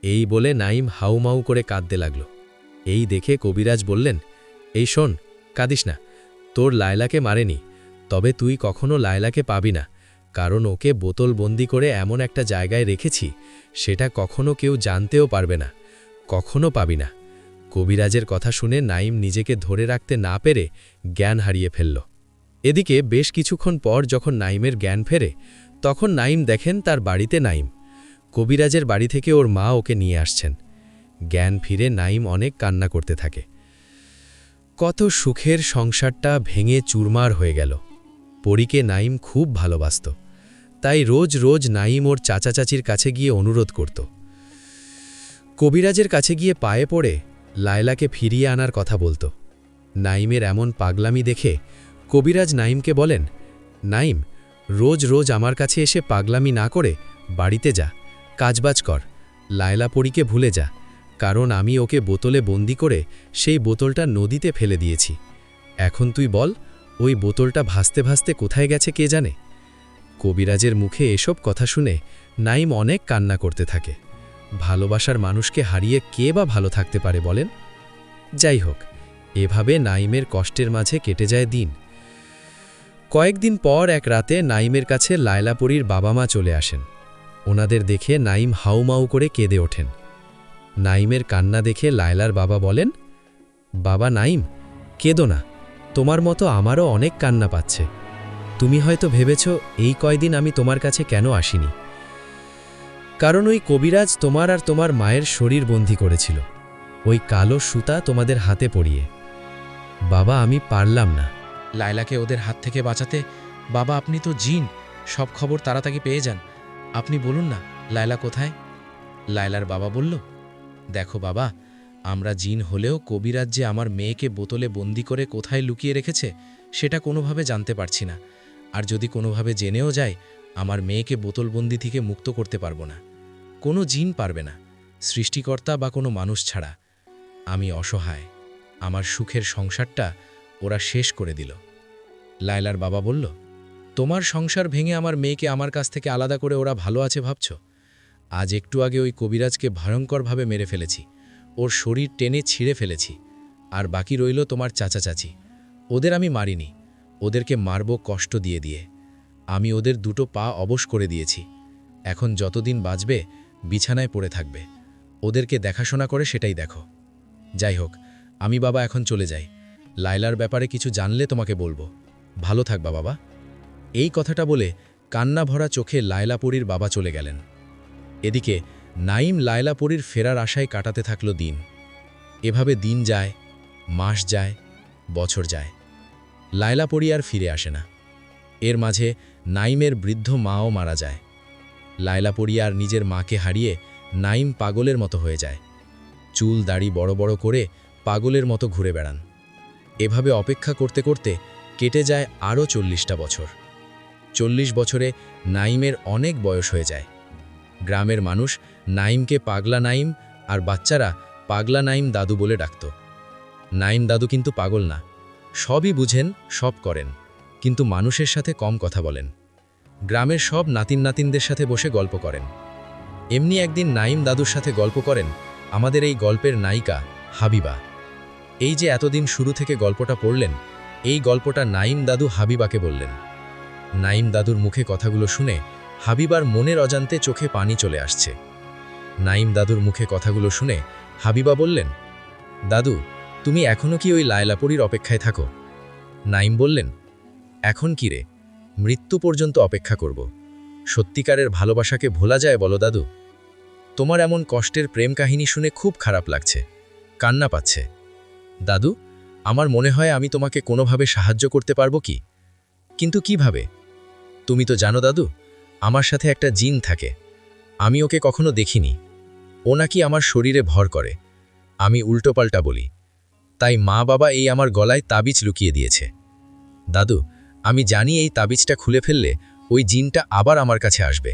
এই বলে নাইম হাউমাউ করে কাঁদতে লাগল। এই দেখে কবিরাজ বললেন, এই শোন, কাঁদিস না, তোর লায়লাকে মারেনি, তবে তুই কখনো লায়লাকে পাবি না, কারণ ওকে বোতলবন্দি করে এমন একটা জায়গায় রেখেছি সেটা কখনো কেউ জানতেও পারবে না, কখনো পাবি না। কবিরাজের কথা শুনে নাইম নিজেকে ধরে রাখতে না পেরে জ্ঞান হারিয়ে ফেলল। এদিকে বেশ কিছুক্ষণ পর যখন নাইমের জ্ঞান ফেরে, তখন নাইম দেখেন তার বাড়িতে নাইম। কবিরাজের বাড়ি থেকে ওর মা ওকে নিয়ে আসছেন। জ্ঞান ফিরে নাইম অনেক কান্না করতে থাকে। কত সুখের সংসারটা ভেঙে চুরমার হয়ে গেল। পরীকে নাইম খুব ভালোবাসত, তাই রোজ রোজ নাইম ওর চাচা চাচির কাছে গিয়ে অনুরোধ করত। কবিরাজের কাছে গিয়ে পায়ে পড়ে লায়লাকে ফিরিয়ে আনার কথা বলত। নাইমের এমন পাগলামি দেখে কবিরাজ নাইমকে বলেন, নাইম, রোজ রোজ আমার কাছে এসে পাগলামি না করে বাড়িতে যা, কাজবাজ কর, লায়লা পরীকে ভুলে যা, কারণ আমি ওকে বোতলে বন্দি করে সেই বোতলটা নদীতে ফেলে দিয়েছি। এখন তুই বল, ওই বোতলটা ভাসতে ভাসতে কোথায় গেছে কে জানে। কবিরাজের মুখে এসব কথা শুনে নাইম অনেক কান্না করতে থাকে। ভালোবাসার মানুষকে হারিয়ে কে বা ভালো থাকতে পারে বলেন? যাই হোক, এভাবে নাইমের কষ্টের মাঝে কেটে যায় দিন। কয়েকদিন পর এক রাতে নাইমের কাছে লায়লাপরীর বাবা মা চলে আসেন। ওনাদের দেখে নাইম হাউমাউ করে কেঁদে ওঠেন। নাইমের কান্না দেখে লায়লার বাবা বলেন, বাবা নাইম, কেঁদো না, তোমার মতো আমারও অনেক কান্না পাচ্ছে। তুমি হয়তো ভেবেছ এই কয়দিন আমি তোমার কাছে কেন আসিনি, কারণ ওই কবিরাজ তোমার আর তোমার মায়ের শরীর বন্দী করেছিল, ওই কালো সুতা তোমাদের হাতে পড়িয়ে। বাবা, আমি পারলাম না। লায়লাকে ওদের হাত থেকে বাঁচাতে বাবা, আপনি তো জিন, সব খবর তাড়াতাড়ি পেয়ে যান। আপনি বলুন না, লায়লা কোথায়? লায়লার বাবা বলল, দেখো বাবা, আমরা জিন হলেও কবিরাজ যে আমার মেয়েকে বোতলে বন্দি করে কোথায় লুকিয়ে রেখেছে সেটা কোনোভাবে জানতে পারছি না। আর যদি কোনোভাবে জেনেও যায়, আমার মেয়েকে বোতলবন্দি থেকে মুক্ত করতে পারবো না। কোনো জিন পারবে না, সৃষ্টিকর্তা বা কোনো মানুষ ছাড়া। আমি অসহায়, আমার সুখের সংসারটা ওরা শেষ করে দিল। লায়লার বাবা বলল, তোমার সংসার ভেঙে আমার মেয়েকে আমার কাছ থেকে আলাদা করে ওরা ভালো আছে ভাবছ? আজ একটু আগে ওই কবিরাজকে ভয়ঙ্করভাবে মেরে ফেলেছি, ওর শরীর টেনে ছিঁড়ে ফেলেছি। আর বাকি রইল তোমার চাচা চাচি। ওদের আমি মারিনি, ওদেরকে মারব কষ্ট দিয়ে দিয়ে। আমি ওদের দুটো পা অবশ করে দিয়েছি। এখন যতদিন বাঁচবে বিছানায় পড়ে থাকবে। ওদেরকে দেখাশোনা করে সেটাই দেখো। যাই হোক, আমি বাবা এখন চলে যাই। লায়লার ব্যাপারে কিছু জানলে তোমাকে বলবো। ভালো থাকবা বাবা। এই কথাটা বলে কান্না ভরা চোখে লায়লাপরীর বাবা চলে গেলেন। এদিকে নাইম লায়লাপরীর ফেরার আশায় কাটাতে থাকল দিন। এভাবে দিন যায়, মাস যায়, বছর যায়। লায়লাপরী আর ফিরে আসে না। এর মাঝে নাইমের বৃদ্ধ মাও মারা যায়। লায়লাপরী আর নিজের মাকে হারিয়ে নাইম পাগলের মতো হয়ে যায়। চুল দাড়ি বড় বড় করে পাগলের মতো ঘুরে বেড়ান। এভাবে অপেক্ষা করতে করতে কেটে যায় আরও 40টা বছর। 40 বছরে নাইমের অনেক বয়স হয়ে যায়। গ্রামের মানুষ নাইমকে পাগলা নাইম আর বাচ্চারা পাগলা নাইম দাদু বলে ডাকত। নাইম দাদু কিন্তু পাগল না, সবই বুঝেন, সব করেন, কিন্তু মানুষের সাথে কম কথা বলেন। গ্রামের সব নাতিন নাতিনদের সাথে বসে গল্প করেন। এমনি একদিন নাইম দাদুর সাথে গল্প করেন আমাদের এই গল্পের নায়িকা হাবিবা। এই যে এতদিন শুরু থেকে গল্পটা পড়লেন, এই গল্পটা নাইম দাদু হাবিবাকে বললেন। নাইম দাদুর মুখে কথাগুলো শুনে হাবিবার মনের অজান্তে চোখে পানি চলে আসছে। নাইম দাদুর মুখে কথাগুলো শুনে হাবিবা বললেন, দাদু, তুমি এখনও কি ওই লায়লাপরীর অপেক্ষায় থাকো? নাইম বললেন, এখন কি রে, মৃত্যু পর্যন্ত অপেক্ষা করব। সত্যিকারের ভালোবাসাকে ভোলা যায় বলো দাদু? তোমার এমন কষ্টের প্রেম কাহিনী শুনে খুব খারাপ লাগছে, কান্না পাচ্ছে। দাদু, আমার মনে হয় আমি তোমাকে কোনোভাবে সাহায্য করতে পারবো কি? কিন্তু কিভাবে? তুমি তো জানো দাদু, আমার সাথে একটা জিন থাকে। আমি ওকে কখনো দেখিনি। ও নাকি আমার শরীরে ভর করে। আমি উল্টোপাল্টা বলি, তাই মা বাবা এই আমার গলায় তাবিজ লুকিয়ে দিয়েছে। দাদু, আমি জানি এই তাবিজটা খুলে ফেললে ওই জিনটা আবার আমার কাছে আসবে।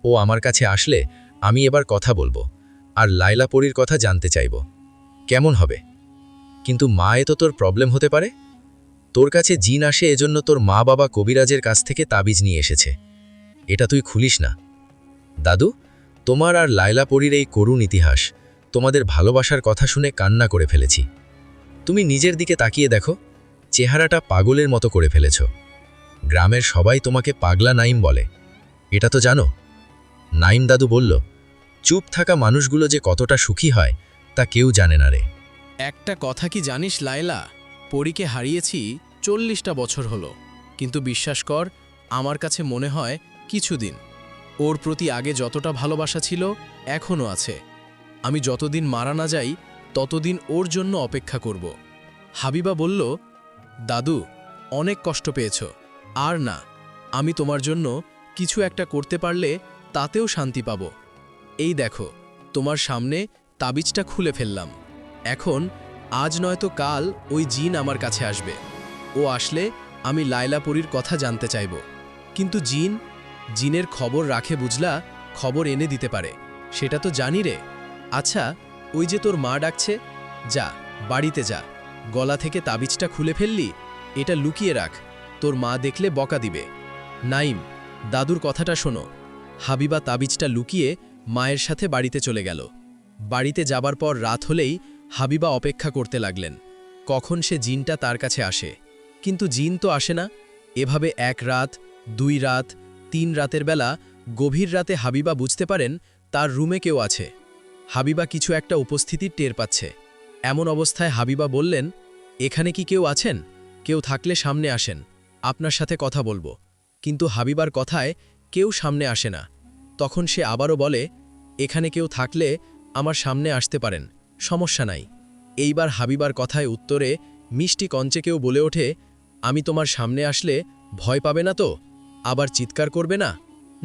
ও আমার কাছে আসলে আমি এবার কথা বলবো আর লায়লাপরীর কথা জানতে চাইব। কেমন হবে? কিন্তু মা, এ তো তোর প্রবলেম হতে পারে। তোর কাছে জিন আসে এজন্য তোর মা বাবা কবিরাজের কাছ থেকে তাবিজ নিয়ে এসেছে। এটা তুই খুলিস না। দাদু, তোমার আর লায়লাপরীর এই করুণ ইতিহাস, তোমাদের ভালোবাসার কথা শুনে কান্না করে ফেলেছি। তুমি নিজের দিকে তাকিয়ে দেখো, চেহারাটা পাগলের মতো করে ফেলেছ। গ্রামের সবাই তোমাকে পাগলা নাইম বলে, এটা তো জানো? নাইম দাদু বলল, চুপ থাকা মানুষগুলো যে কতটা সুখী হয় তা কেউ জানে না রে। একটা কথা কি জানিস লায়লা, পরীকে হারিয়েছি 40টা বছর হলো, কিন্তু বিশ্বাস কর আমার কাছে মনে হয় কিছুদিন। ওর প্রতি আগে যতটা ভালোবাসা ছিল এখনও আছে। আমি যতদিন মারা না যাই ততদিন ওর জন্য অপেক্ষা করব। হাবিবা বলল, দাদু অনেক কষ্ট পেয়েছ, আর না, আমি তোমার জন্য কিছু একটা করতে পারলে তাতেও শান্তি পাব। এই দেখো, তোমার সামনে তাবিজটা খুলে ফেললাম। এখন আজ নয়তো কাল ওই জিন আমার কাছে আসবে। ও আসলে আমি লায়লাপুরীর কথা জানতে চাইব, কিন্তু জিনের খবর রাখে বুঝলা, খবর এনে দিতে পারে, সেটা তো জানি রে। আচ্ছা, ওই যে তোর মা ডাকছে, যা বাড়িতে যা, গলা থেকে তাবিজটা খুলে ফেললি, এটা লুকিয়ে রাখ, তোর মা দেখলে বকা দিবে। নাইম, দাদুর কথাটা শোনো। হাবিবা তাবিজটা লুকিয়ে মায়ের সাথে বাড়িতে চলে গেল। বাড়িতে যাবার পর রাত হলেই হাবিবা অপেক্ষা করতে লাগলেন কখন সে জিনটা তার কাছে আসে, কিন্তু জিন তো আসে না। এভাবে 1 রাত, 2 রাত, 3 রাতের বেলা, গভীর রাতে হাবিবা বুঝতে পারেন তার রুমে কেউ আছে। হাবিবা কিছু একটা উপস্থিতির টের পাচ্ছে। এমন অবস্থায় হাবিবা বললেন, এখানে কি কেউ আছেন? কেউ থাকলে সামনে আসেন, আপনার সাথে কথা বলবো। কিন্তু হাবিবার কথায় কেউ সামনে আসে না। তখন সে আবারও বলে, এখানে কেউ থাকলে আমার সামনে আসতে পারেন, সমস্যা নাই। এইবার হাবিবার কথায় উত্তরে মিষ্টি কঞ্চে কেউ বলে ওঠে, আমি তোমার সামনে আসলে ভয় পাবে না তো? আবার চিৎকার করবে না?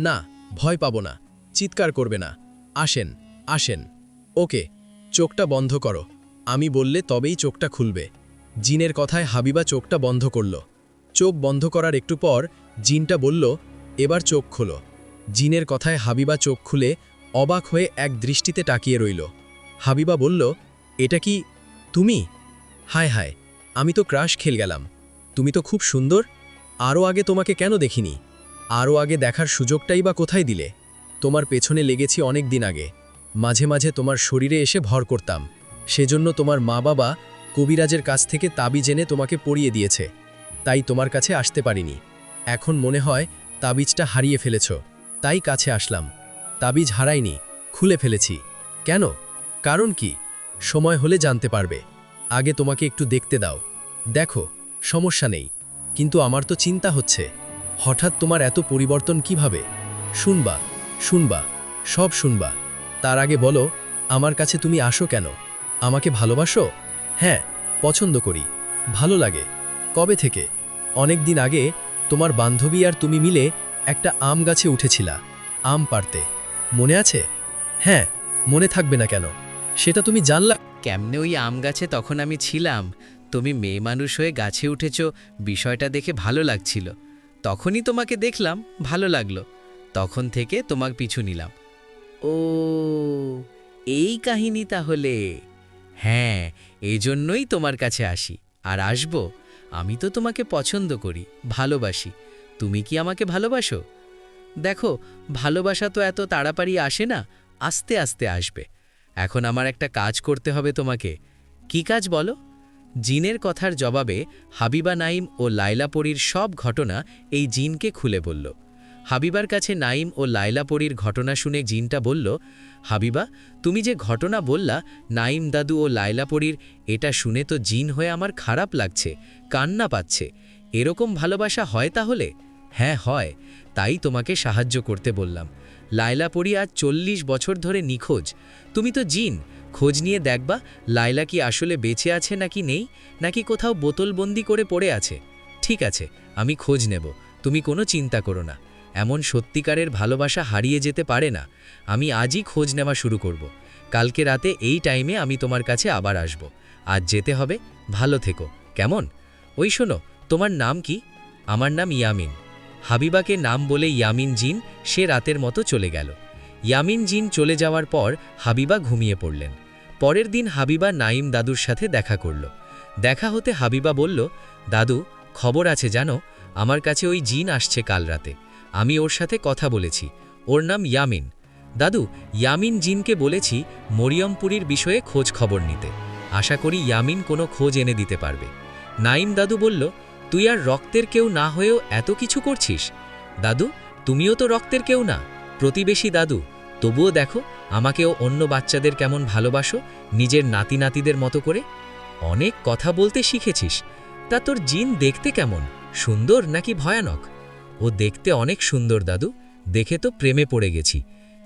না, ভয় পাবো না, চিৎকার করবে না, আসেন আসেন। ওকে, চোখটা বন্ধ করো, আমি বললে তবেই চোখটা খুলবে। জিনের কথায় হাবিবা চোখটা বন্ধ করল। চোখ বন্ধ করার একটু পর জিনটা বলল, এবার চোখ খোলো। জিনের কথায় হাবিবা চোখ খুলে অবাক হয়ে এক দৃষ্টিতে তাকিয়ে রইল। হাবিবা বলল, এটা কি তুমি? হায় হায়, আমি তো ক্রাশ খেল গেলাম, তুমি তো খুব সুন্দর। আরও আগে তোমাকে কেন দেখিনি? আরও আগে দেখার সুযোগটাই বা কোথায় দিলে? তোমার পেছনে লেগেছি অনেক দিন আগে, মাঝে মাঝে তোমার শরীরে এসে ভর করতাম। সেজন্য তোমার মা বাবা কবিরাজের কাছ থেকে তাবিজ এনে তোমাকে পরিয়ে দিয়েছে, তাই তোমার কাছে আসতে পারিনি। এখন মনে হয় তাবিজটা হারিয়ে ফেলেছ, তাই কাছে আসলাম। তাবিজ হারাইনি, খুলে ফেলেছি। কেন? কারণ কি? সময় হলে জানতে পারবে। আগে তোমাকে একটু দেখতে দাও। দেখো, সমস্যা নেই, কিন্তু আমার তো চিন্তা হচ্ছে, হঠাৎ তোমার এত পরিবর্তন কিভাবে? শুনবা শুনবা, সব শুনবা। তার আগে বলো, আমার কাছে তুমি আসো কেন? আমাকে ভালোবাসো? হ্যাঁ, পছন্দ করি, ভালো লাগে। কবে থেকে? অনেক দিন আগে তোমার বান্ধবী আর তুমি মিলে একটা আম গাছে উঠেছিলা, আম পাড়তে, মনে আছে? হ্যাঁ, মনে থাকবে না কেন? সেটা তুমি জানলা কেমনে ওই আম গাছে তখন আমি ছিলাম, তুমি মেয়ে মানুষ হয়ে গাছে উঠেছ, বিষয়টা দেখে ভালো লাগছিল। তখনই তোমাকে দেখলাম, ভালো লাগলো, তখন থেকে তোমার পিছু নিলাম। ও, এই কাহিনী তাহলে। হ্যাঁ, এই জন্যই তোমার কাছে আসি, আর আসব। আমি তো তোমাকে পছন্দ করি, ভালোবাসি। তুমি কি আমাকে ভালোবাসো? দেখো, ভালোবাসা তো এত তাড়াতাড়ি আসে না, আস্তে আস্তে আসবে। এখন আমার একটা কাজ করতে হবে তোমাকে। কি কাজ বলো? জিনের কথার জবাবে হাবিবা নাইম ও লায়লাপরীর সব ঘটনা এই জিনকে খুলে বলল। হাবিবার কাছে নাইম ও লায়লাপরীর ঘটনা শুনে জিনটা বলল, হাবিবা, তুমি যে ঘটনা বললা নাইম দাদু ও লায়লাপরীর, এটা শুনে তো জিন হয়ে আমার খারাপ লাগছে, কান্না পাচ্ছে। এরকম ভালোবাসা হয় তাহলে? হ্যাঁ হয়, তাই তোমাকে সাহায্য করতে বললাম। লায়লাপরী আজ 40 বছর ধরে নিখোঁজ। তুমি তো জিন, খোঁজ নিয়ে দেখবা লায়লা কি আসলে বেঁচে আছে নাকি নেই, নাকি কোথাও বোতলবন্দি করে পড়ে আছে। ঠিক আছে, আমি খোঁজ নেব, তুমি কোনো চিন্তা করো না। এমন সত্যিকারের ভালোবাসা হারিয়ে যেতে পারে না। আমি আজই খোঁজ নেওয়া শুরু করব। কালকে রাতে এই টাইমে আমি তোমার কাছে আবার আসব। আজ যেতে হবে, ভালো থেকো, কেমন? ওই শোনো, তোমার নাম কি? আমার নাম ইয়ামিন। হাবিবাকে নাম বলে ইয়ামিন জিন সে রাতের মতো চলে গেল। ইয়ামিন জিন চলে যাওয়ার পর হাবিবা ঘুমিয়ে পড়লেন। পরের দিন হাবিবা নাইম দাদুর সাথে দেখা করল। দেখা হতে হাবিবা বলল, দাদু, খবর আছে জানো, আমার কাছে ওই জিন আসছে কাল রাতে। আমি ওর সাথে কথা বলেছি, ওর নাম ইয়ামিন। দাদু, ইয়ামিন জিনকে বলেছি মরিয়মপুরীর বিষয়ে খোঁজ খবর নিতে। আশা করি ইয়ামিন কোনো খোঁজ এনে দিতে পারবে। নাইম দাদু বলল, তুই আর রক্তের কেউ না হয়েও এত কিছু করছিস? দাদু, তুমিও তো রক্তের কেউ না, প্রতিবেশী দাদু, তবুও দেখো আমাকেও অন্য বাচ্চাদের কেমন ভালোবাসো, নিজের নাতি নাতিদের মতো করে। অনেক কথা বলতে শিখেছিস। তা তোর জিন দেখতে কেমন, সুন্দর নাকি ভয়ানক? ও দেখতে অনেক সুন্দর দাদু, দেখে তো প্রেমে পড়ে গেছি।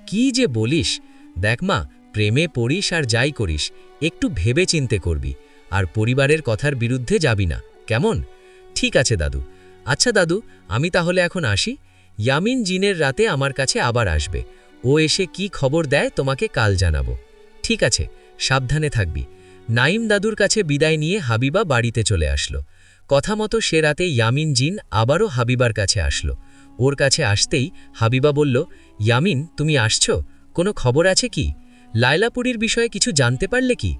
কি যে বলিস! দেখ মা, প্রেমে পড়িস আর যাই করিস, একটু ভেবে চিন্তে করবি, আর পরিবারের কথার বিরুদ্ধে যাবি না, কেমন? ঠিক আছে দাদু। আচ্ছা দাদু, আমি তাহলে এখন আসি। ইয়ামিন জিনের রাতে আমার কাছে আবার আসবে। ও এসে কি খবর দেয় তোমাকে কাল জানাবো। ঠিক আছে, সাবধানে থাকবি। নাইম দাদুর কাছে বিদায় নিয়ে হাবিবা বাড়িতে চলে আসলো। কথা মতো সে রাতে ইয়ামিন জিন আবারও হাবিবার কাছে আসলো। ওর কাছে আসতেই হাবিবা বলল, ইয়ামিন, তুমি আসছো? কোনো খবর আছে কি? লায়লাপুরীর বিষয়ে কিছু জানতে পারলে কি?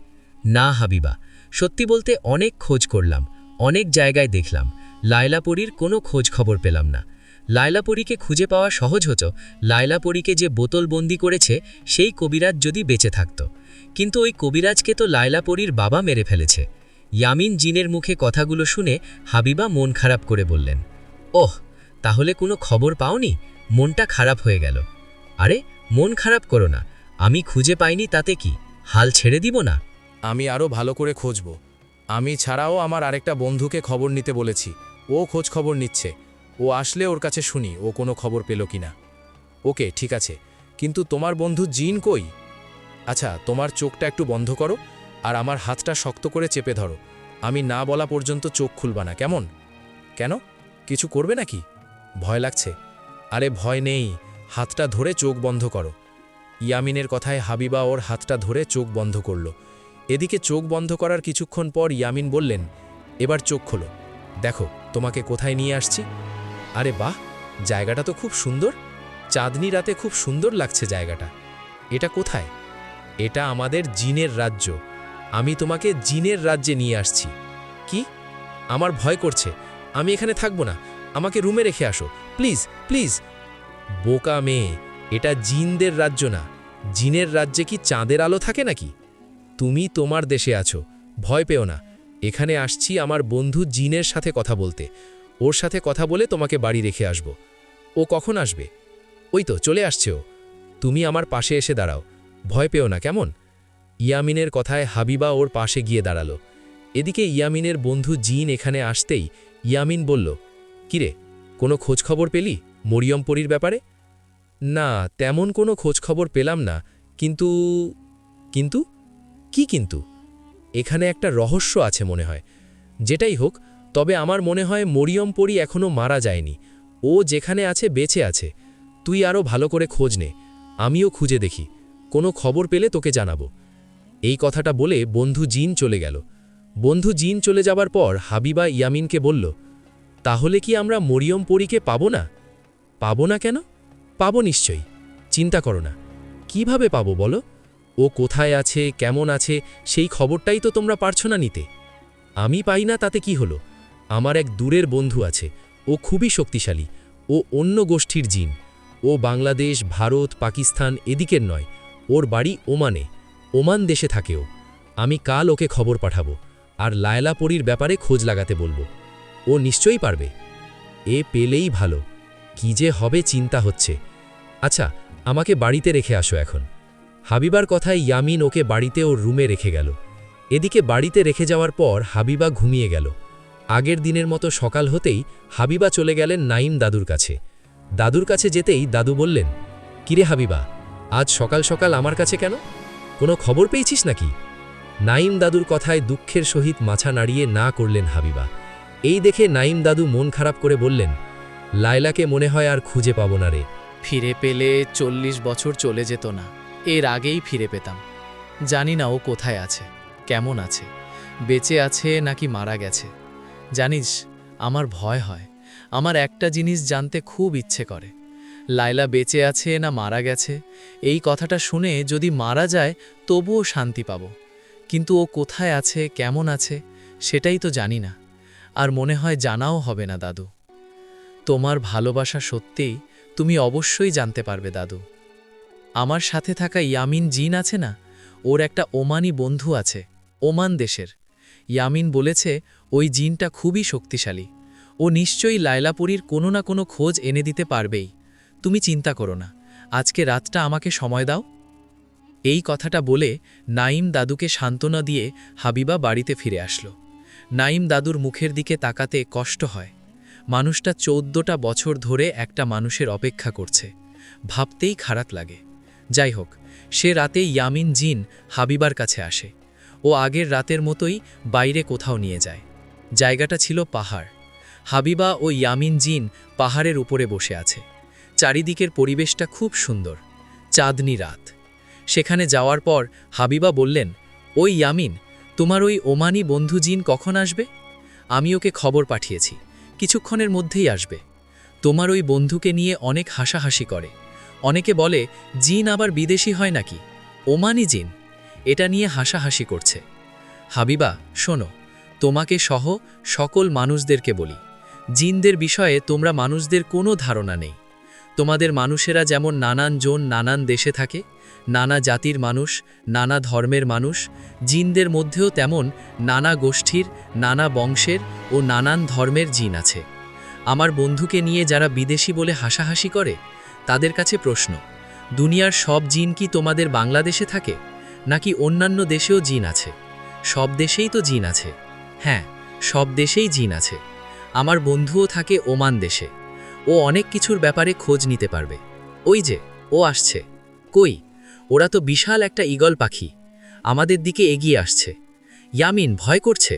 না হাবিবা, সত্যি বলতে অনেক খোঁজ করলাম, অনেক জায়গায় দেখলাম, লায়লাপুরীর কোনো খোঁজ খবর পেলাম না। লায়লাপুরীকে খুঁজে পাওয়া সহজ হতো লায়লাপুরীকে যে বোতলবন্দি করেছে সেই কবিরাজ যদি বেঁচে থাকত। কিন্তু ওই কবিরাজকে তো লায়লাপুরীর বাবা মেরে ফেলেছে। ইয়ামিন জিনের মুখে কথাগুলো শুনে হাবিবা মন খারাপ করে বললেন, ওহ, তাহলে কোনো খবর পাওনি? মনটা খারাপ হয়ে গেল। আরে মন খারাপ করো না, আমি খুঁজে পাইনি তাতে কি, হাল ছেড়ে দিব না? আমি আরও ভালো করে খুঁজব। আমি ছাড়াও আমার আরেকটা বন্ধুকে খবর নিতে বলেছি, ও খোঁজ খবর নিচ্ছে। ও আসলে ওর কাছে শুনি ও কোনো খবর পেল কিনা। ওকে, ঠিক আছে, কিন্তু তোমার বন্ধু জিন কই? আচ্ছা, তোমার চোখটা একটু বন্ধ করো আর আমার হাতটা শক্ত করে চেপে ধরো। আমি না বলা পর্যন্ত চোখ খুলবা না, কেমন? কেন, কিছু করবে নাকি? ভয় লাগছে? আরে ভয় নেই, হাতটা ধরে চোখ বন্ধ করো। ইয়ামিনের কথায় হাবিবা ওর হাতটা ধরে চোখ বন্ধ করল। এদিকে চোখ বন্ধ করার কিছুক্ষণ পর ইয়ামিন বললেন, এবার চোখ খোলো, দেখো তোমাকে কোথায় নিয়ে আসছি। আরে বাহ, জায়গাটা তো খুব সুন্দর, চাঁদনি রাতে খুব সুন্দর লাগছে জায়গাটা। এটা কোথায়? এটা আমাদের জিনের রাজ্য। আমি তোমাকে জিনের রাজ্যে নিয়ে আসছি। কি? আমার ভয় করছে, আমি এখানে থাকবো না, আমাকে রুমে রেখে আসো প্লিজ প্লিজ। বোকা মেয়ে, এটা জিনদের রাজ্য না। জিনের রাজ্যে কি চাঁদের আলো থাকে নাকি? তুমি তোমার দেশে আছো, ভয় পেও না। এখানে আসছি আমার বন্ধু জিনের সাথে কথা বলতে। ওর সাথে কথা বলে তোমাকে বাড়ি রেখে আসব। ও কখন আসবে? ওই তো চলে আসছে ও। তুমি আমার পাশে এসে দাঁড়াও, ভয় পেও না, কেমন? ইয়ামিনের কথায় হাবিবা ওর পাশে গিয়ে দাঁড়ালো। এদিকে ইয়ামিনের বন্ধু জিন এখানে আসতেই ইয়ামিন বলল, কিরে, কোনো খোঁজখবর পেলি মরিয়ম পরীর ব্যাপারে? না, তেমন কোনো খোঁজখবর পেলাম না, কিন্তু কিন্তু কি কিন্তু? এখানে একটা রহস্য আছে মনে হয়। যেটাই হোক, তবে আমার মনে হয় মরিয়ম পরী এখনও মারা যায়নি। ও যেখানে আছে বেঁচে আছে। তুই আরও ভালো করে খোঁজ নে, আমিও খুঁজে দেখি, কোনো খবর পেলে তোকে জানাবো। এই কথাটা বলে বন্ধু জিন চলে গেল। বন্ধু জিন চলে যাবার পর হাবিবা ইয়ামিনকে বলল, তাহলে কি আমরা মরিয়ম পরীকে পাবো না? পাবো না কেন? পাবো নিশ্চয়ই, চিন্তা করো না। কিভাবে পাবো বলো? ও কোথায় আছে, কেমন আছে, সেই খবরটাই তো তোমরা পারছো না নিতে। আমি পাই না তাতে কি হলো? আমার এক দূরের বন্ধু আছে, ও খুবই শক্তিশালী। ও অন্য গোষ্ঠীর জিন। ও বাংলাদেশ, ভারত, পাকিস্তান এদিকের নয়, ওর বাড়ি ওমানে। ওমান দেশে থাকে ও। আমি কাল ওকে খবর পাঠাবো আর লায়লাপরীর ব্যাপারে খোঁজ লাগাতে বলবো। ও নিশ্চয়ই পারবে। এ পেলেই ভালো, কি যে হবে চিন্তা হচ্ছে। আচ্ছা, আমাকে বাড়িতে রেখে আসো এখন। হাবিবার কথায় ইয়ামিন ওকে বাড়িতে ওর রুমে রেখে গেল। এদিকে বাড়িতে রেখে যাওয়ার পর হাবিবা ঘুমিয়ে গেল। আগের দিনের মতো সকাল হতেই হাবিবা চলে গেলেন নাইম দাদুর কাছে। দাদুর কাছে যেতেই দাদু বললেন, কিরে হাবিবা, আজ সকাল সকাল আমার কাছে কেন? কোনো খবর পেয়েছিস নাকি? নাইম দাদুর কথায় দুঃখের সহিত মাথা নাড়িয়ে না করলেন হাবিবা। এই দেখে নাইম দাদু মন খারাপ করে বললেন, লায়লাকে মনে হয় আর খুঁজে পাবো না রে। ফিরে পেলে 40 বছর চলে যেত না, এর আগেই ফিরে পেতাম। জানি না ও কোথায় আছে, কেমন আছে, বেঁচে আছে নাকি মারা গেছে। জানিস, আমার ভয় হয়। আমার একটা জিনিস জানতে খুব ইচ্ছে করে, লায়লা বেঁচে আছে না মারা গেছে। এই কথাটা শুনে যদি মারা যায় তবুও শান্তি পাব, কিন্তু ও কোথায় আছে, কেমন আছে, সেটাই তো জানি না। আর মনে হয় জানাও হবে না দাদু। তোমার ভালোবাসা সত্যিই, তুমি অবশ্যই জানতে পারবে দাদু। আমার সাথে থাকা ইয়ামিন জিন আছে না, ওর একটা ওমানি বন্ধু আছে, ওমান দেশের। ইয়ামিন বলেছে ওই জিনটা খুবই শক্তিশালী। ও নিশ্চয়ই লায়লাপুরীর কোনো না কোনো খোঁজ এনে দিতে পারবেই। তুমি চিন্তা করো না, আজকে রাতটা আমাকে সময় দাও। এই কথাটা বলে নাইম দাদুকে সান্ত্বনা দিয়ে হাবিবা বাড়িতে ফিরে আসলো। নাইম দাদুর মুখের দিকে তাকাতে কষ্ট হয়। মানুষটা 14টা বছর ধরে একটা মানুষের অপেক্ষা করছে, ভাবতেই খারাপ লাগে। যাই হোক, সে রাতে ইয়ামিন জিন হাবিবার কাছে আসে। ও আগের রাতের মতোই বাইরে কোথাও নিয়ে যায়। জায়গাটা ছিল পাহাড়। হাবিবা ও ইয়ামিন জিন পাহাড়ের উপরে বসে আছে। চারিদিকের পরিবেশটা খুব সুন্দর, চাঁদনি রাত। সেখানে যাওয়ার পর হাবিবা বললেন, ওই ইয়ামিন, তোমার ওই ওমানি বন্ধু জিন কখন আসবে? আমি ওকে খবর পাঠিয়েছি, কিছুক্ষণের মধ্যেই আসবে। তোমার ওই বন্ধুকে নিয়ে অনেক হাসাহাসি করে। অনেকে বলে জিন আবার বিদেশি হয় নাকি, ওমানি জিন, এটা নিয়ে হাসাহাসি করছে। হাবিবা, শোনো, তোমাকে সহ সকল মানুষদেরকে বলি, জিনদের বিষয়ে তোমরা মানুষদের কোনো ধারণা নেই। তোমাদের মানুষেরা যেমন নানান জন নানান দেশে থাকে, নানা জাতির মানুষ, নানা ধর্মের মানুষ, জিনদের মধ্যেও তেমন নানা গোষ্ঠীর, নানা বংশের ও নানান ধর্মের জিন আছে। আমার বন্ধুকে নিয়ে যারা বিদেশি বলে হাসাহাসি করে, তাদের কাছে প্রশ্ন, দুনিয়ার সব জিন কি তোমাদের বাংলাদেশে থাকে, নাকি অন্যান্য দেশেও জিন আছে? সব দেশেই তো জিন আছে। হ্যাঁ, সব দেশেই জিন আছে। আমার বন্ধুও থাকে ওমান দেশে। ও অনেক কিছুর ব্যাপারে খোঁজ নিতে পারবে। ওই যে ও আসছে। কই, ওরা তো বিশাল একটা ঈগল পাখি, আমাদের দিকে এগিয়ে আসছে। ইয়ামিন ভয় করছে।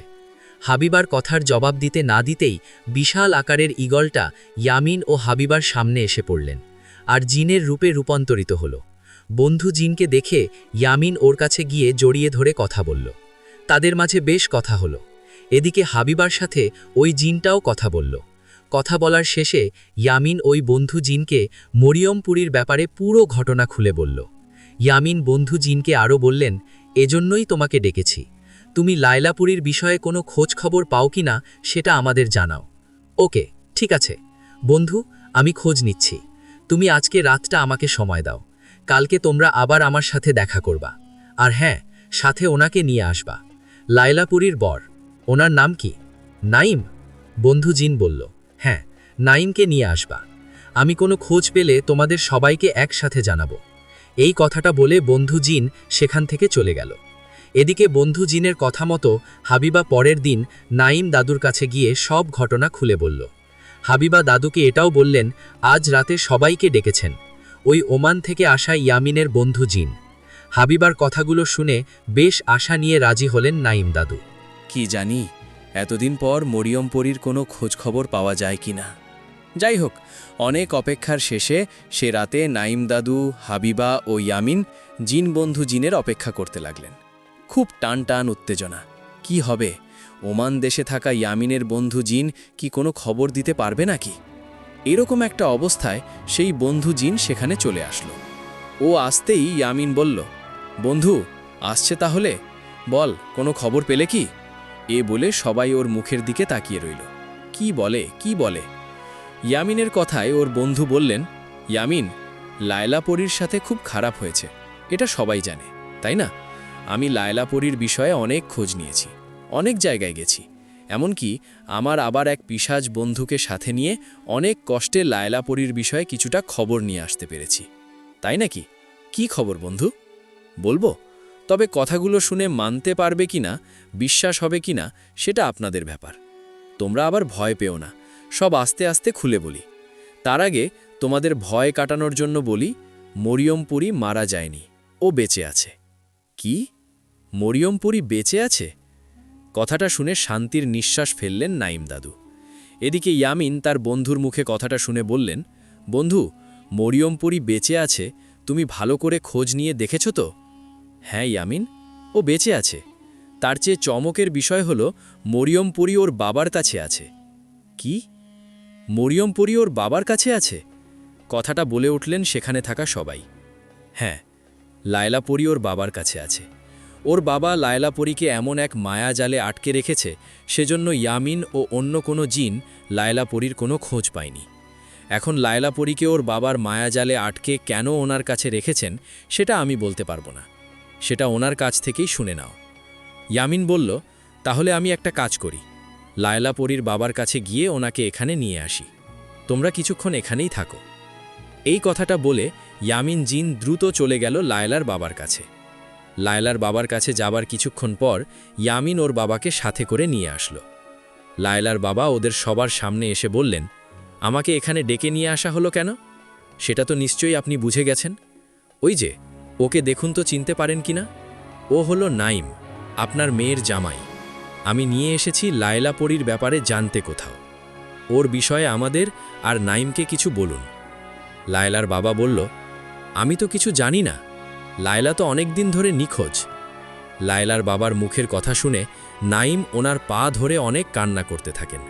হাবিবার কথার জবাব দিতে না দিতেই বিশাল আকারের ঈগলটা ইয়ামিন ও হাবিবার সামনে এসে পড়লেন, আর জিনের রূপে রূপান্তরিত হল। বন্ধু জিনকে দেখে ইয়ামিন ওর কাছে গিয়ে জড়িয়ে ধরে কথা বলল। তাদের মাঝে বেশ কথা হলো। এদিকে হাবিবার সাথে ওই জিনটাও কথা বলল। কথা বলার শেষে ইয়ামিন ওই বন্ধু জিনকে মরিয়মপুরীর ব্যাপারে পুরো ঘটনা খুলে বলল। ইয়ামিন বন্ধু জিনকে আরও বললেন, এজন্যই তোমাকে ডেকেছি। তুমি লায়লাপুরীর বিষয়ে কোনো খোঁজ খবর পাও কি না সেটা আমাদের জানাও। ওকে, ঠিক আছে বন্ধু, আমি খোঁজ নিচ্ছি। তুমি আজকে রাতটা আমাকে সময় দাও। কালকে তোমরা আবার আমার সাথে দেখা করবা। আর হ্যাঁ, সাথে ওনাকে নিয়ে আসবা। লায়লাপুরীর বর, ওনার নাম কি? নাইম। বন্ধু জিন বলল, হ্যাঁ, নাইমকে নিয়ে আসবা। আমি কোনো খোঁজ পেলে তোমাদের সবাইকে একসাথে জানাবো। এই কথাটা বলে বন্ধু জিন সেখান থেকে চলে গেল। এদিকে বন্ধু জিনের কথা মতো হাবিবা পরের দিন নাইম দাদুর কাছে গিয়ে সব ঘটনা খুলে বলল। হাবিবা দাদুকে এটাও বললেন, আজ রাতে সবাইকে ডেকেছেন ওই ওমান থেকে আসা ইয়ামিনের বন্ধু জিন। হাবিবার কথাগুলো শুনে বেশ আশা নিয়ে রাজি হলেন নাইম দাদু। কি জানি এতদিন পর মরিয়মপুরীর কোনো খোঁজ খবর পাওয়া যায় কি না। যাই হোক, অনেক অপেক্ষার শেষে সে রাতে নাইম দাদু, হাবিবা ও ইয়ামিন জিন বন্ধু জিনের অপেক্ষা করতে লাগলেন। খুব টান টান উত্তেজনা। কি হবে? ওমান দেশে থাকা ইয়ামিনের বন্ধু জিন কি কোনো খবর দিতে পারবে নাকি? এরকম একটা অবস্থায় সেই বন্ধু জিন সেখানে চলে আসলো। ও আসতেই ইয়ামিন বলল, বন্ধু আসছে তাহলে, বল কোনো খবর পেলে কি? এ বলে সবাই ওর মুখের দিকে তাকিয়ে রইল। কি বলে? ইয়ামিনের কথায় ওর বন্ধু বললেন, ইয়ামিন, লায়লাপরীর সাথে খুব খারাপ হয়েছে, এটা সবাই জানে, তাই না? আমি লায়লাপরীর বিষয়ে অনেক খোঁজ নিয়েছি, অনেক জায়গায় গেছি, এমনকি আমার আবার এক পিশাচ বন্ধুকে সাথে নিয়ে অনেক কষ্টে লায়লাপরীর বিষয়ে কিছুটা খবর নিয়ে আসতে পেরেছি। তাই নাকি? কি খবর বন্ধু? বলবো, তবে কথাগুলো শুনে মানতে পারবে কিনা, বিশ্বাস হবে কিনা সেটা আপনাদের ব্যাপার। তোমরা আবার ভয় পেও না, সব আস্তে আস্তে খুলে বলি। তার আগে তোমাদের ভয় কাটানোর জন্য বলি, মরিয়মপুরী মারা যায়নি, ও বেঁচে আছে। কি? মরিয়মপুরী বেঁচে আছে? কথাটা শুনে শান্তির নিঃশ্বাস ফেললেন নাইম দাদু। এদিকে ইয়ামিন তার বন্ধুর মুখে কথাটা শুনে বললেন, বন্ধু, মরিয়মপুরী বেঁচে আছে, তুমি ভালো করে খোঁজ নিয়ে দেখেছ তো? হ্যাঁ ইয়ামিন, ও বেঁচে আছে। তার চেয়ে চমকের বিষয় হল মরিয়মপুরী ওর বাবার কাছে আছে। কি? মরিয়মপুরী ওর বাবার কাছে আছে? কথাটা বলে উঠলেন সেখানে থাকা সবাই। হ্যাঁ, লায়লাপরী ওর বাবার কাছে আছে। ওর বাবা লায়লাপরীকে এমন এক মায়াজালে আটকে রেখেছে, সেজন্য ইয়ামিন ও অন্য কোনো জিন লায়লাপরীর কোনো খোঁজ পায়নি। এখন লায়লাপরীকে ওর বাবার মায়াজালে আটকে কেন ওনার কাছে রেখেছেন সেটা আমি বলতে পারবো না, সেটা ওনার কাছ থেকেই শুনে নাও। ইয়ামিন বলল, তাহলে আমি একটা কাজ করি, লায়লাপরীর বাবার কাছে গিয়ে ওনাকে এখানে নিয়ে আসি, তোমরা কিছুক্ষণ এখানেই থাকো। এই কথাটা বলে ইয়ামিন জিন দ্রুত চলে গেল লায়লার বাবার কাছে। লায়লার বাবার কাছে যাবার কিছুক্ষণ পর ইয়ামিন ওর বাবাকে সাথে করে নিয়ে আসলো। লায়লার বাবা ওদের সবার সামনে এসে বললেন, আমাকে এখানে ডেকে নিয়ে আসা হলো কেন? সেটা তো নিশ্চয়ই আপনি বুঝে গেছেন। ওই যে, ওকে দেখুন তো চিনতে পারেন কিনা? ও হলো নাইম, আপনার মেয়ের জামাই। আমি নিয়ে এসেছি লায়লা পরীর ব্যাপারে জানতে কোথাও। ওর বিষয়ে আমাদের আর নাইমকে কিছু বলুন। লায়লার বাবা বলল, আমি তো কিছু জানি না, লায়লা তো অনেক দিন ধরে নিখোঁজ। লায়লার বাবার মুখের কথা শুনে নাইম ওনার পা ধরে অনেক কান্না করতে থাকেন।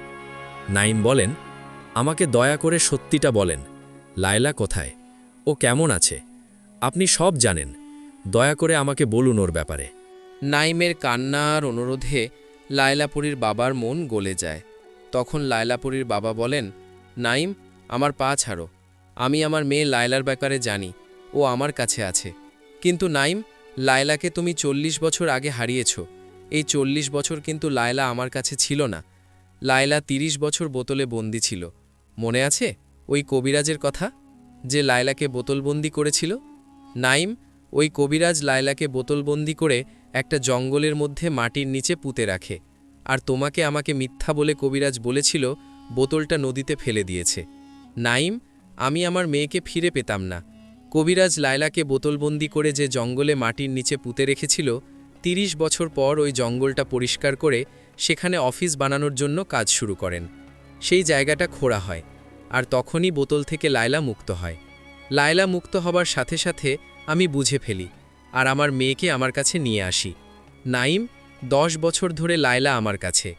নাইম বলেন, আমাকে দয়া করে সত্যিটা বলেন, লায়লা কোথায়, ও কেমন আছে? আপনি সব জানেন, দয়া করে আমাকে বলুন ওর ব্যাপারে। নাইমের কান্নার অনুরোধে লায়লাপুরীর বাবার মন গলে যায়। তখন লায়লাপুরীর বাবা বলেন, নাইম, আমার পা ছাড়ো, আমি আমার মেয়ে লায়লার ব্যাপারে জানি, ও আমার কাছে আছে। কিন্তু নাইম, লায়লাকে তুমি 40 বছর আগে হারিয়েছ। এই 40 বছর কিন্তু লায়লা আমার কাছে ছিল না। লায়লা 30 বছর বোতলে বন্দি ছিল। মনে আছে ওই কবিরাজের কথা, যে লায়লাকে বোতলবন্দি করেছিল? নাইম, ওই কবিরাজ লায়লাকে বোতলবন্দি করে একটা জঙ্গলের মধ্যে মাটির নিচে পুঁতে রাখে, আর তোমাকে আমাকে মিথ্যা বলে কবিরাজ বলেছিল বোতলটা নদীতে ফেলে দিয়েছে। নাইম, আমি আমার মেয়েকে ফিরে পেতাম না। কবিরাজ লায়লাকে বোতলবন্দি করে যে জঙ্গলে মাটির নিচে পুঁতে রেখেছিল, 30 বছর পর ওই জঙ্গলটা পরিষ্কার করে সেখানে অফিস বানানোর জন্য কাজ শুরু করেন। সেই জায়গাটা খোঁড়া হয়, আর তখনই বোতল থেকে লায়লা মুক্ত হয়। লায়লা মুক্ত হবার সাথে সাথে আমি বুঝে ফেলি, আর আমার মেয়েকে আমার কাছে নিয়ে আসি। নাইম, 10 বছর ধরে লায়লা আমার কাছে।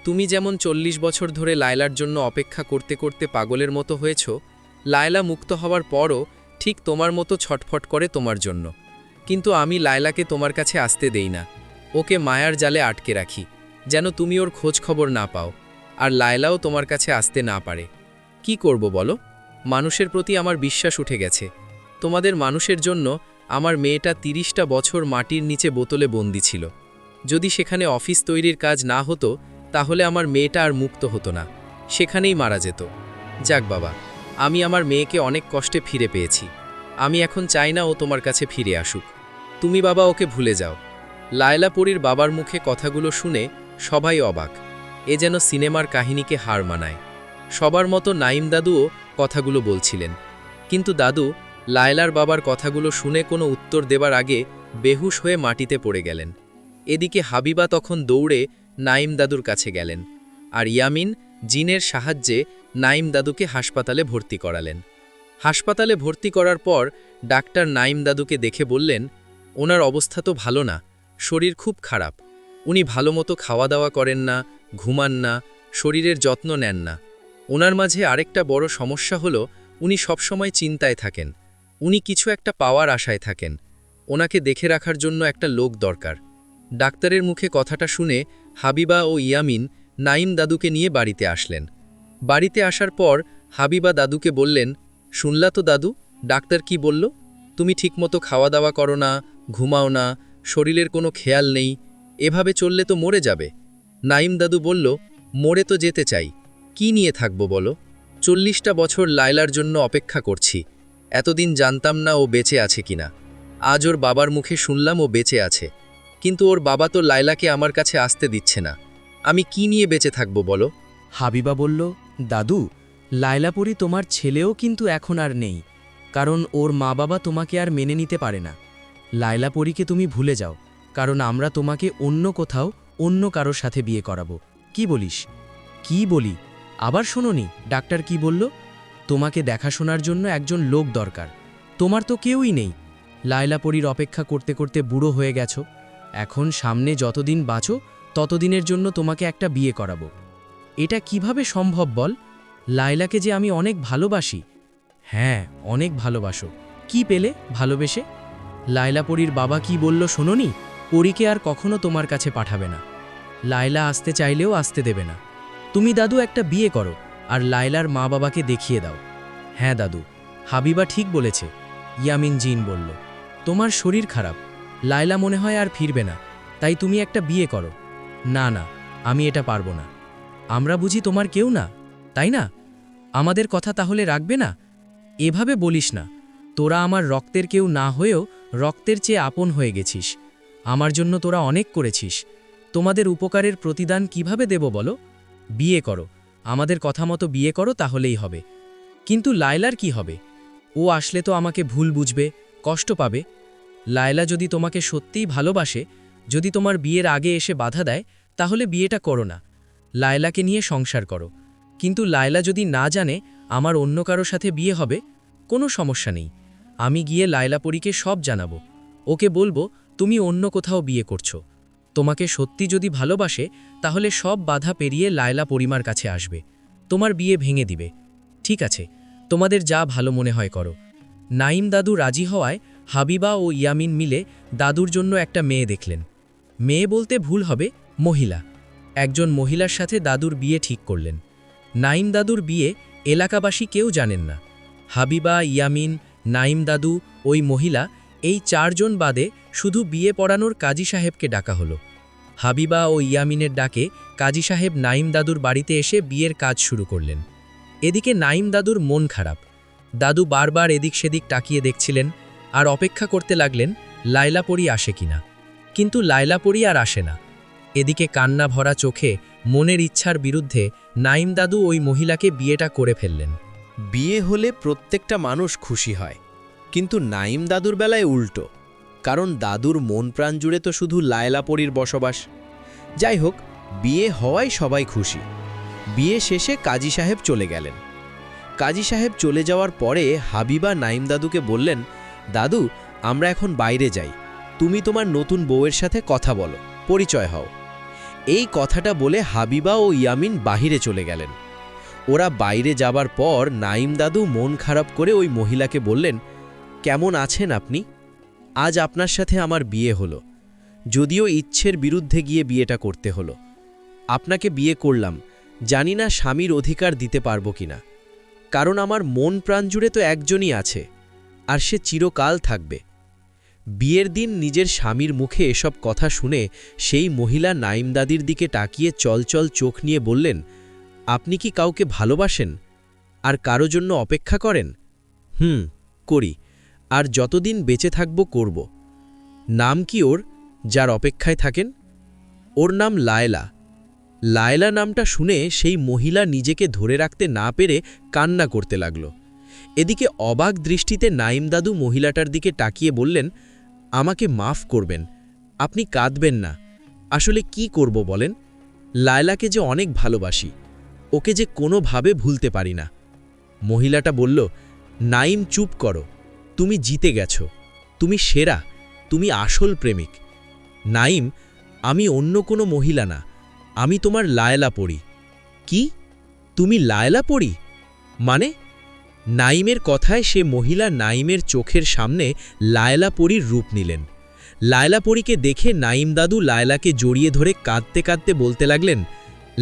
তুমি যেমন 40 বছর ধরে লায়লার জন্য অপেক্ষা করতে করতে পাগলের মতো হয়েছ, লায়লা মুক্ত হওয়ার পরও ঠিক তোমার মতো ছটফট করে তোমার জন্য। কিন্তু আমি লায়লাকে তোমার কাছে আসতে দেই না, ওকে মায়ার জালে আটকে রাখি, যেন তুমি ওর খোঁজ খবর না পাও, আর লায়লাও তোমার কাছে আসতে না পারে। কি করব বলো? মানুষের প্রতি আমার বিশ্বাস উঠে গেছে। তোমাদের মানুষের জন্য আমার মেয়েটা 30টা বছর মাটির নিচে বোতলে বন্দি ছিল। যদি সেখানে অফিস তৈরির কাজ না হতো, তাহলে আমার মেয়েটা আর মুক্ত হতো না, সেখানেই মারা যেত। যাক বাবা, আমি আমার মেয়েকে অনেক কষ্টে ফিরে পেয়েছি। আমি এখন চাই না ও তোমার কাছে ফিরে আসুক। তুমি বাবা ওকে ভুলে যাও। লায়লাপুরীর বাবার মুখে কথাগুলো শুনে সবাই অবাক। এ যেন সিনেমার কাহিনীকে হার মানায়। সবার মতো নাইম দাদুও কথাগুলো বলছিলেন, কিন্তু দাদু লায়লার বাবার কথাগুলো শুনে কোনো উত্তর দেবার আগে বেহুশ হয়ে মাটিতে পড়ে গেলেন। এদিকে হাবিবা তখন দৌড়ে নাইম দাদুর কাছে গেলেন, আর ইয়ামিন জিনের সাহায্যে নাইম দাদুকে হাসপাতালে ভর্তি করালেন। হাসপাতালে ভর্তি করার পর ডাক্তার নাইম দাদুকে দেখে বললেন, ওনার অবস্থা তো ভালো না, শরীর খুব খারাপ। উনি ভালো মতো খাওয়া দাওয়া করেন না, ঘুমান না, শরীরের যত্ন নেন না। ওনার মাঝে আরেকটা বড় সমস্যা হলো, উনি সবসময় চিন্তায় থাকেন। উনি কিছু একটা পাওয়ার আশায় থাকেন। ওনাকে দেখে রাখার জন্য একটা লোক দরকার। ডাক্তারের মুখে কথাটা শুনে হাবিবা ও ইয়ামিন নাইম দাদুকে নিয়ে বাড়িতে আসলেন। বাড়িতে আসার পর হাবিবা দাদুকে বললেন, শুনলা তো দাদু, ডাক্তার কি বলল? তুমি ঠিকমতো খাওয়া দাওয়া করো না, ঘুমাও না, শরীরের কোনো খেয়াল নেই, এভাবে চললে তো মরে যাবে। নাইম দাদু বলল, মরে তো যেতে চাই, কি নিয়ে থাকবো বলো? 40টা বছর লায়লার জন্য অপেক্ষা করছি। এতদিন জানতাম না ও বেঁচে আছে কিনা। আজ ওর বাবার মুখে শুনলাম ও বেঁচে আছে, কিন্তু ওর বাবা তো লায়লাকে আমার কাছে আসতে দিচ্ছে না। আমি কি নিয়ে বেঁচে থাকবো বলো? হাবিবা বলল, দাদু, লায়লাপুরী তোমার ছেলেও কিন্তু এখন আর নেই, কারণ ওর মা বাবা তোমাকে আর মেনে নিতে পারে না। লায়লাপুরীকে তুমি ভুলে যাও, কারণ আমরা তোমাকে অন্য কোথাও অন্য কারোর সাথে বিয়ে করাবো। কি বলিস? কি বলি? আবার শোনোনি ডাক্তার কি বলল? তোমাকে দেখাশোনার জন্য একজন লোক দরকার। তোমার তো কেউই নেই। লায়লাপুরীর অপেক্ষা করতে করতে বুড়ো হয়ে গেছো। এখন সামনে যতদিন বাঁচো ততদিনের জন্য তোমাকে একটা বিয়ে করাবো। এটা কিভাবে সম্ভব বল? লায়লাকে যে আমি অনেক ভালোবাসি। হ্যাঁ, অনেক ভালোবাসো। কি পেলে ভালোবেসে? লায়লাপুরীর বাবা কি বলল শোনোনি? পরীকে আর কখনো তোমার কাছে পাঠাবে না। লায়লা আসতে চাইলেও আসতে দেবে না। তুমি দাদু একটা বিয়ে করো আর লায়লার মা বাবাকে দেখিয়ে দাও। হ্যাঁ দাদু, হাবিবা ঠিক বলেছে, ইয়ামিন জিন বলল। তোমার শরীর খারাপ, লায়লা মনে হয় আর ফিরবে না, তাই তুমি একটা বিয়ে করো। না না, আমি এটা পারবো না। আমরা বুঝি তোমার কেউ না, তাই না? আমাদের কথা তাহলে রাখবে না? এভাবে বলিস না। তোরা আমার রক্তের কেউ না হয়েও রক্তের চেয়ে আপন হয়ে গেছিস। আমার জন্য তোরা অনেক করেছিস। তোমাদের উপকারের প্রতিদান কিভাবে দেব বলো? বিয়ে করো, আমাদের কথা মতো বিয়ে করো, তাহলেই হবে। কিন্তু লায়লার কি হবে? ও আসলে তো আমাকে ভুল বুঝবে, কষ্ট পাবে। লায়লা যদি তোমাকে সত্যিই ভালোবাসে, যদি তোমার বিয়ের আগে এসে বাধা দেয়, তাহলে বিয়েটা করো না, লায়লাকে নিয়ে সংসার করো। কিন্তু লায়লা যদি না জানে আমার অন্য কারো সাথে বিয়ে হবে, কোনো সমস্যা নেই, আমি গিয়ে লায়লাপরীকে সব জানাবো। ওকে বলবো তুমি অন্য কোথাও বিয়ে করছো। তোমাকে সত্যি যদি ভালোবাসে, তাহলে সব বাধা পেরিয়ে লায়লা পরিমার কাছে আসবে, তোমার বিয়ে ভেঙে দিবে। ঠিক আছে, তোমাদের যা ভালো মনে হয় করো। নাইম দাদু রাজি হওয়ায় হাবিবা ও ইয়ামিন মিলে দাদুর জন্য একটা মেয়ে দেখলেন। মেয়ে বলতে ভুল হবে, মহিলা। একজন মহিলার সাথে দাদুর বিয়ে ঠিক করলেন। নাইম দাদুর বিয়ে এলাকাবাসী কেউ জানেন না। হাবিবা, ইয়ামিন, নাইম দাদু, ওই মহিলা, এই 4 জন বাদে শুধু বিয়ে পড়ানোর কাজী সাহেবকে ডাকা হলো। হাবিবা ও ইয়ামিনের ডাকে কাজী সাহেব নাইম দাদুর বাড়িতে এসে বিয়ের কাজ শুরু করলেন। এদিকে নাইম দাদুর মন খারাপ। দাদু বারবার এদিক সেদিক তাকিয়ে দেখছিলেন আর অপেক্ষা করতে লাগলেন লায়লাপরী আসে কিনা। কিন্তু লায়লাপরী আর আসে না। এদিকে কান্না ভরা চোখে মনের ইচ্ছার বিরুদ্ধে নাইম দাদু ওই মহিলাকে বিয়েটা করে ফেললেন। বিয়ে হলে প্রত্যেকটা মানুষ খুশি হয়, কিন্তু নাইম দাদুর বেলায় উল্টো, কারণ দাদুর মন প্রাণ জুড়ে তো শুধু লায়লাপরীর বসবাস। যাই হোক, বিয়ে হওয়ায় সবাই খুশি। বিয়ে শেষে কাজী সাহেব চলে গেলেন। কাজী সাহেব চলে যাওয়ার পরে হাবিবা নাইম দাদুকে বললেন, দাদু, আমরা এখন বাইরে যাই, তুমি তোমার নতুন বউয়ের সাথে কথা বলো, পরিচয় হও। এই কথাটা বলে হাবিবা ও ইয়ামিন বাহিরে চলে গেলেন। ওরা বাইরে যাবার পর নাইম দাদু মন খারাপ করে ওই মহিলাকে বললেন, কেমন আছেন আপনি? আজ আপনার সাথে আমার বিয়ে হলো, যদিও ইচ্ছের বিরুদ্ধে গিয়ে বিয়েটা করতে হলো। আপনাকে বিয়ে করলাম, জানি না স্বামীর অধিকার দিতে পারবো কিনা, কারণ আমার মন প্রাণ জুড়ে তো একজনই আছে, আর সে চিরকাল থাকবে। বিয়ের দিন নিজের স্বামীর মুখে এসব কথা শুনে সেই মহিলা নাইম দাদির দিকে তাকিয়ে চলচল চোখ নিয়ে বললেন, আপনি কি কাউকে ভালোবাসেন আর কারো জন্য অপেক্ষা করেন? করি, আর যতদিন বেঁচে থাকব করব। নাম কি ওর, যার অপেক্ষায় থাকেন? ওর নাম লায়লা। লায়লা নামটা শুনে সেই মহিলা নিজেকে ধরে রাখতে না পেরে কান্না করতে লাগল। এদিকে অবাক দৃষ্টিতে নাইম দাদু মহিলাটার দিকে তাকিয়ে বললেন, আমাকে মাফ করবেন, আপনি কাঁদবেন না। আসলে কি করব বলেন? লায়লাকে যে অনেক ভালোবাসি, ওকে যে কোনোভাবে ভুলতে পারি না। মহিলাটা বলল, নাইম, চুপ করো, তুমি জিতে গেছো, তুমি সেরা, তুমি আসল প্রেমিক। নাইম, আমি অন্য কোনো মহিলা না, আমি তোমার লায়লাপরী। কি? তুমি লায়লাপরী? মানে? নাইমের কথায় সে মহিলা নাইমের চোখের সামনে লায়লাপরীর রূপ নিলেন। লায়লাপরীকে দেখে নাইম দাদু লায়লাকে জড়িয়ে ধরে কাঁদতে কাঁদতে বলতে লাগলেন,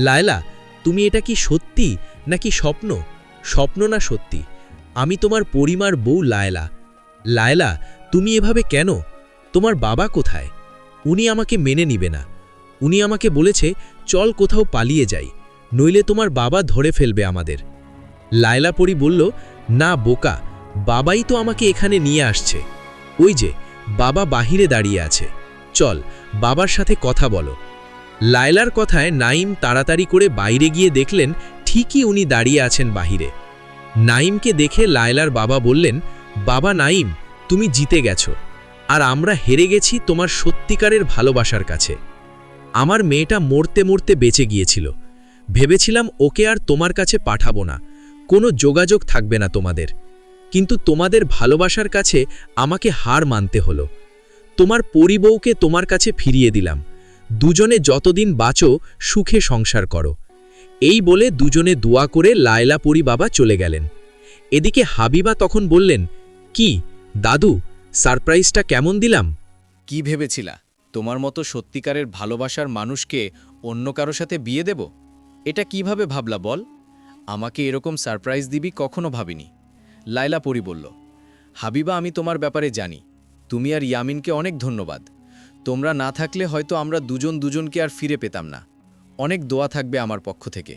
লায়লা, তুমি এটা কি সত্যি নাকি স্বপ্ন? স্বপ্ন না সত্যি, আমি তোমার পরিমার বউ লায়লা। লায়লা, তুমি এভাবে কেন? তোমার বাবা কোথায়? উনি আমাকে মেনে নিবে না। উনি আমাকে বলেছে চল কোথাও পালিয়ে যাই, নইলে তোমার বাবা ধরে ফেলবে আমাদের। লায়লাপরী বলল, না বোকা, বাবাই তো আমাকে এখানে নিয়ে আসছে। ওই যে বাবা বাহিরে দাঁড়িয়ে আছে, চল বাবার সাথে কথা বলো। লায়লার কথায় নাইম তাড়াতাড়ি করে বাইরে গিয়ে দেখলেন ঠিকই উনি দাঁড়িয়ে আছেন বাহিরে। নাইমকে দেখে লায়লার বাবা বললেন, বাবা নাইম, তুমি জিতে গেছো, আর আমরা হেরে গেছি তোমার সত্যিকারের ভালোবাসার কাছে। আমার মেয়েটা মরতে মরতে বেঁচে গিয়েছিল, ভেবেছিলাম ওকে আর তোমার কাছে পাঠাবো না, কোনো যোগাযোগ থাকবে না তোমাদের, কিন্তু তোমাদের ভালোবাসার কাছে আমাকে হার মানতে হলো। তোমার পরিবউকে তোমার কাছে ফিরিয়ে দিলাম, দুজনে যতদিন বাঁচো সুখে সংসার করো। এই বলে দুজনে দোয়া করে লায়লাপরী বাবা চলে গেলেন। এদিকে হাবিবা তখন বললেন, কি দাদু, সারপ্রাইজটা কেমন দিলাম? কি ভেবেছিলা তোমার মতো সত্যিকারের ভালোবাসার মানুষকে অন্য কারো সাথে বিয়ে দেব? এটা কিভাবে ভাবলা বল? আমাকে এরকম সারপ্রাইজ দিবি কখনো ভাবিনি। লায়লাপরী বলল, হাবিবা, আমি তোমার ব্যাপারে জানি, তুমি আর ইয়ামিনকে অনেক ধন্যবাদ। তোমরা না থাকলে হয়তো আমরা দুজন দুজনকে আর ফিরে পেতাম না। অনেক দোয়া থাকবে আমার পক্ষ থেকে,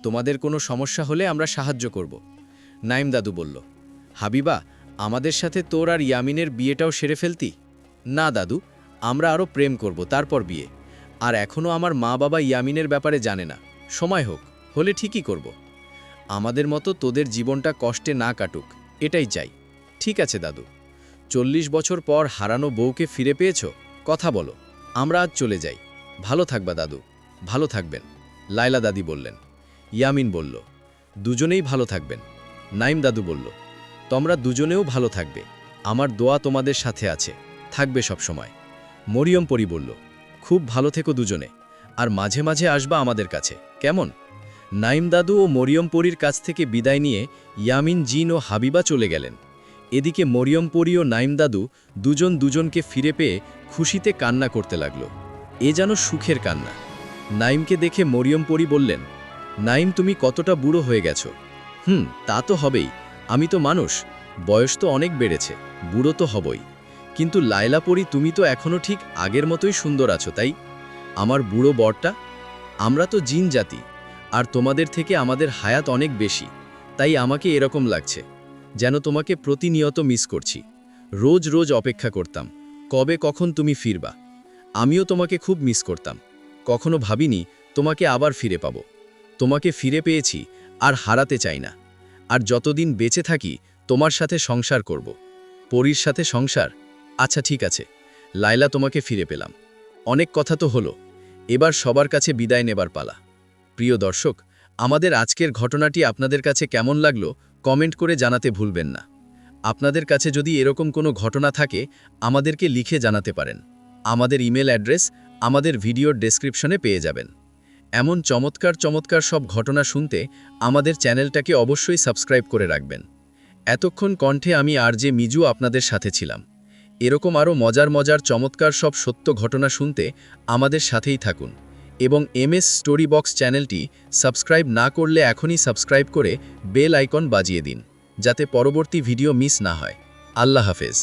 তোমাদের কোনো সমস্যা হলে আমরা সাহায্য করব। নাইম দাদু বলল, হাবিবা, আমাদের সাথে তোর আর ইয়ামিনের বিয়েটাও সেরে ফেলতি? না দাদু, আমরা আরও প্রেম করব, তারপর বিয়ে। আর এখনও আমার মা বাবা ইয়ামিনের ব্যাপারে জানে না। সময় হোক, হলে ঠিকই করব। আমাদের মতো তোদের জীবনটা কষ্টে না কাটুক, এটাই চাই। ঠিক আছে দাদু, 40 বছর পর হারানো বউকে ফিরে পেয়েছ, কথা বলো। আমরা আজ চলে যাই। ভালো থাকবা দাদু, ভালো থাকবেন, লায়লা দাদি বললেন। ইয়ামিন বলল, দুজনেই ভালো থাকবেন। নাইম দাদু বলল, তোমরা দুজনেও ভালো থাকবে, আমার দোয়া তোমাদের সাথে আছে, থাকবে সব সময়। মরিয়ম পরি বলল, খুব ভালো থেকো দুজনে, আর মাঝে মাঝে আসবা আমাদের কাছে, কেমন? নাইম দাদু ও মরিয়ম পরির কাছ থেকে বিদায় নিয়ে ইয়ামিন, জিন ও হাবিবা চলে গেলেন। এদিকে মরিয়ম পরি ও নাইম দাদু দুজন দুজনকে ফিরে পেয়ে খুশিতে কান্না করতে লাগল। এ যেন সুখের কান্না। নাইমকে দেখে মরিয়ম পরি বললেন, নাইম, তুমি কতটা বুড়ো হয়ে গেছো। তা তো হবেই, আমি তো মানুষ, বয়স তো অনেক বেড়েছে, বুড়ো তো হবই। কিন্তু লায়লা পরি, তুমি তো এখনও ঠিক আগের মতোই সুন্দর আছো, তাই? আমার বুড়ো বরটা, আমরা তো জিন জাতি, আর তোমাদের থেকে আমাদের হায়াত অনেক বেশি, তাই আমাকে এরকম লাগছে, যেন তোমাকে প্রতিনিয়ত মিস করছি। রোজ রোজ অপেক্ষা করতাম, কবে কখন তুমি ফিরবা। আমিও তোমাকে খুব মিস করতাম, কখনো ভাবিনি তোমাকে আবার ফিরে পাব। তোমাকে ফিরে পেয়েছি, আর হারাতে চাই না। আর যতদিন বেঁচে থাকি তোমার সাথে সংসার করব। পরীর সাথে সংসার? আচ্ছা ঠিক আছে, লায়লা, তোমাকে ফিরে পেলাম। অনেক কথা তো হলো, এবার সবার কাছে বিদায় নেবার পালা। প্রিয় দর্শক, আমাদের আজকের ঘটনাটি আপনাদের কাছে কেমন লাগলো কমেন্ট করে জানাতে ভুলবেন না। আপনাদের কাছে যদি এরকম কোনো ঘটনা থাকে আমাদেরকে লিখে জানাতে পারেন। আমাদের ইমেল অ্যাড্রেস আমাদের ভিডিওর ডেসক্রিপশনে পেয়ে যাবেন। এমন চমৎকার চমৎকার সব ঘটনা শুনতে আমাদের চ্যানেলটাকে অবশ্যই সাবস্ক্রাইব করে রাখবেন। এতক্ষণ কণ্ঠে আমি আরজে মিজু আপনাদের সাথে ছিলাম। এরকম আরও মজার মজার চমৎকার সব সত্য ঘটনা শুনতে আমাদের সাথেই থাকুন, এবং MS স্টোরি বক্স চ্যানেলটি সাবস্ক্রাইব না করলে এখনই সাবস্ক্রাইব করে বেল আইকন বাজিয়ে দিন, যাতে পরবর্তী ভিডিও মিস না হয়। আল্লাহ হাফেজ।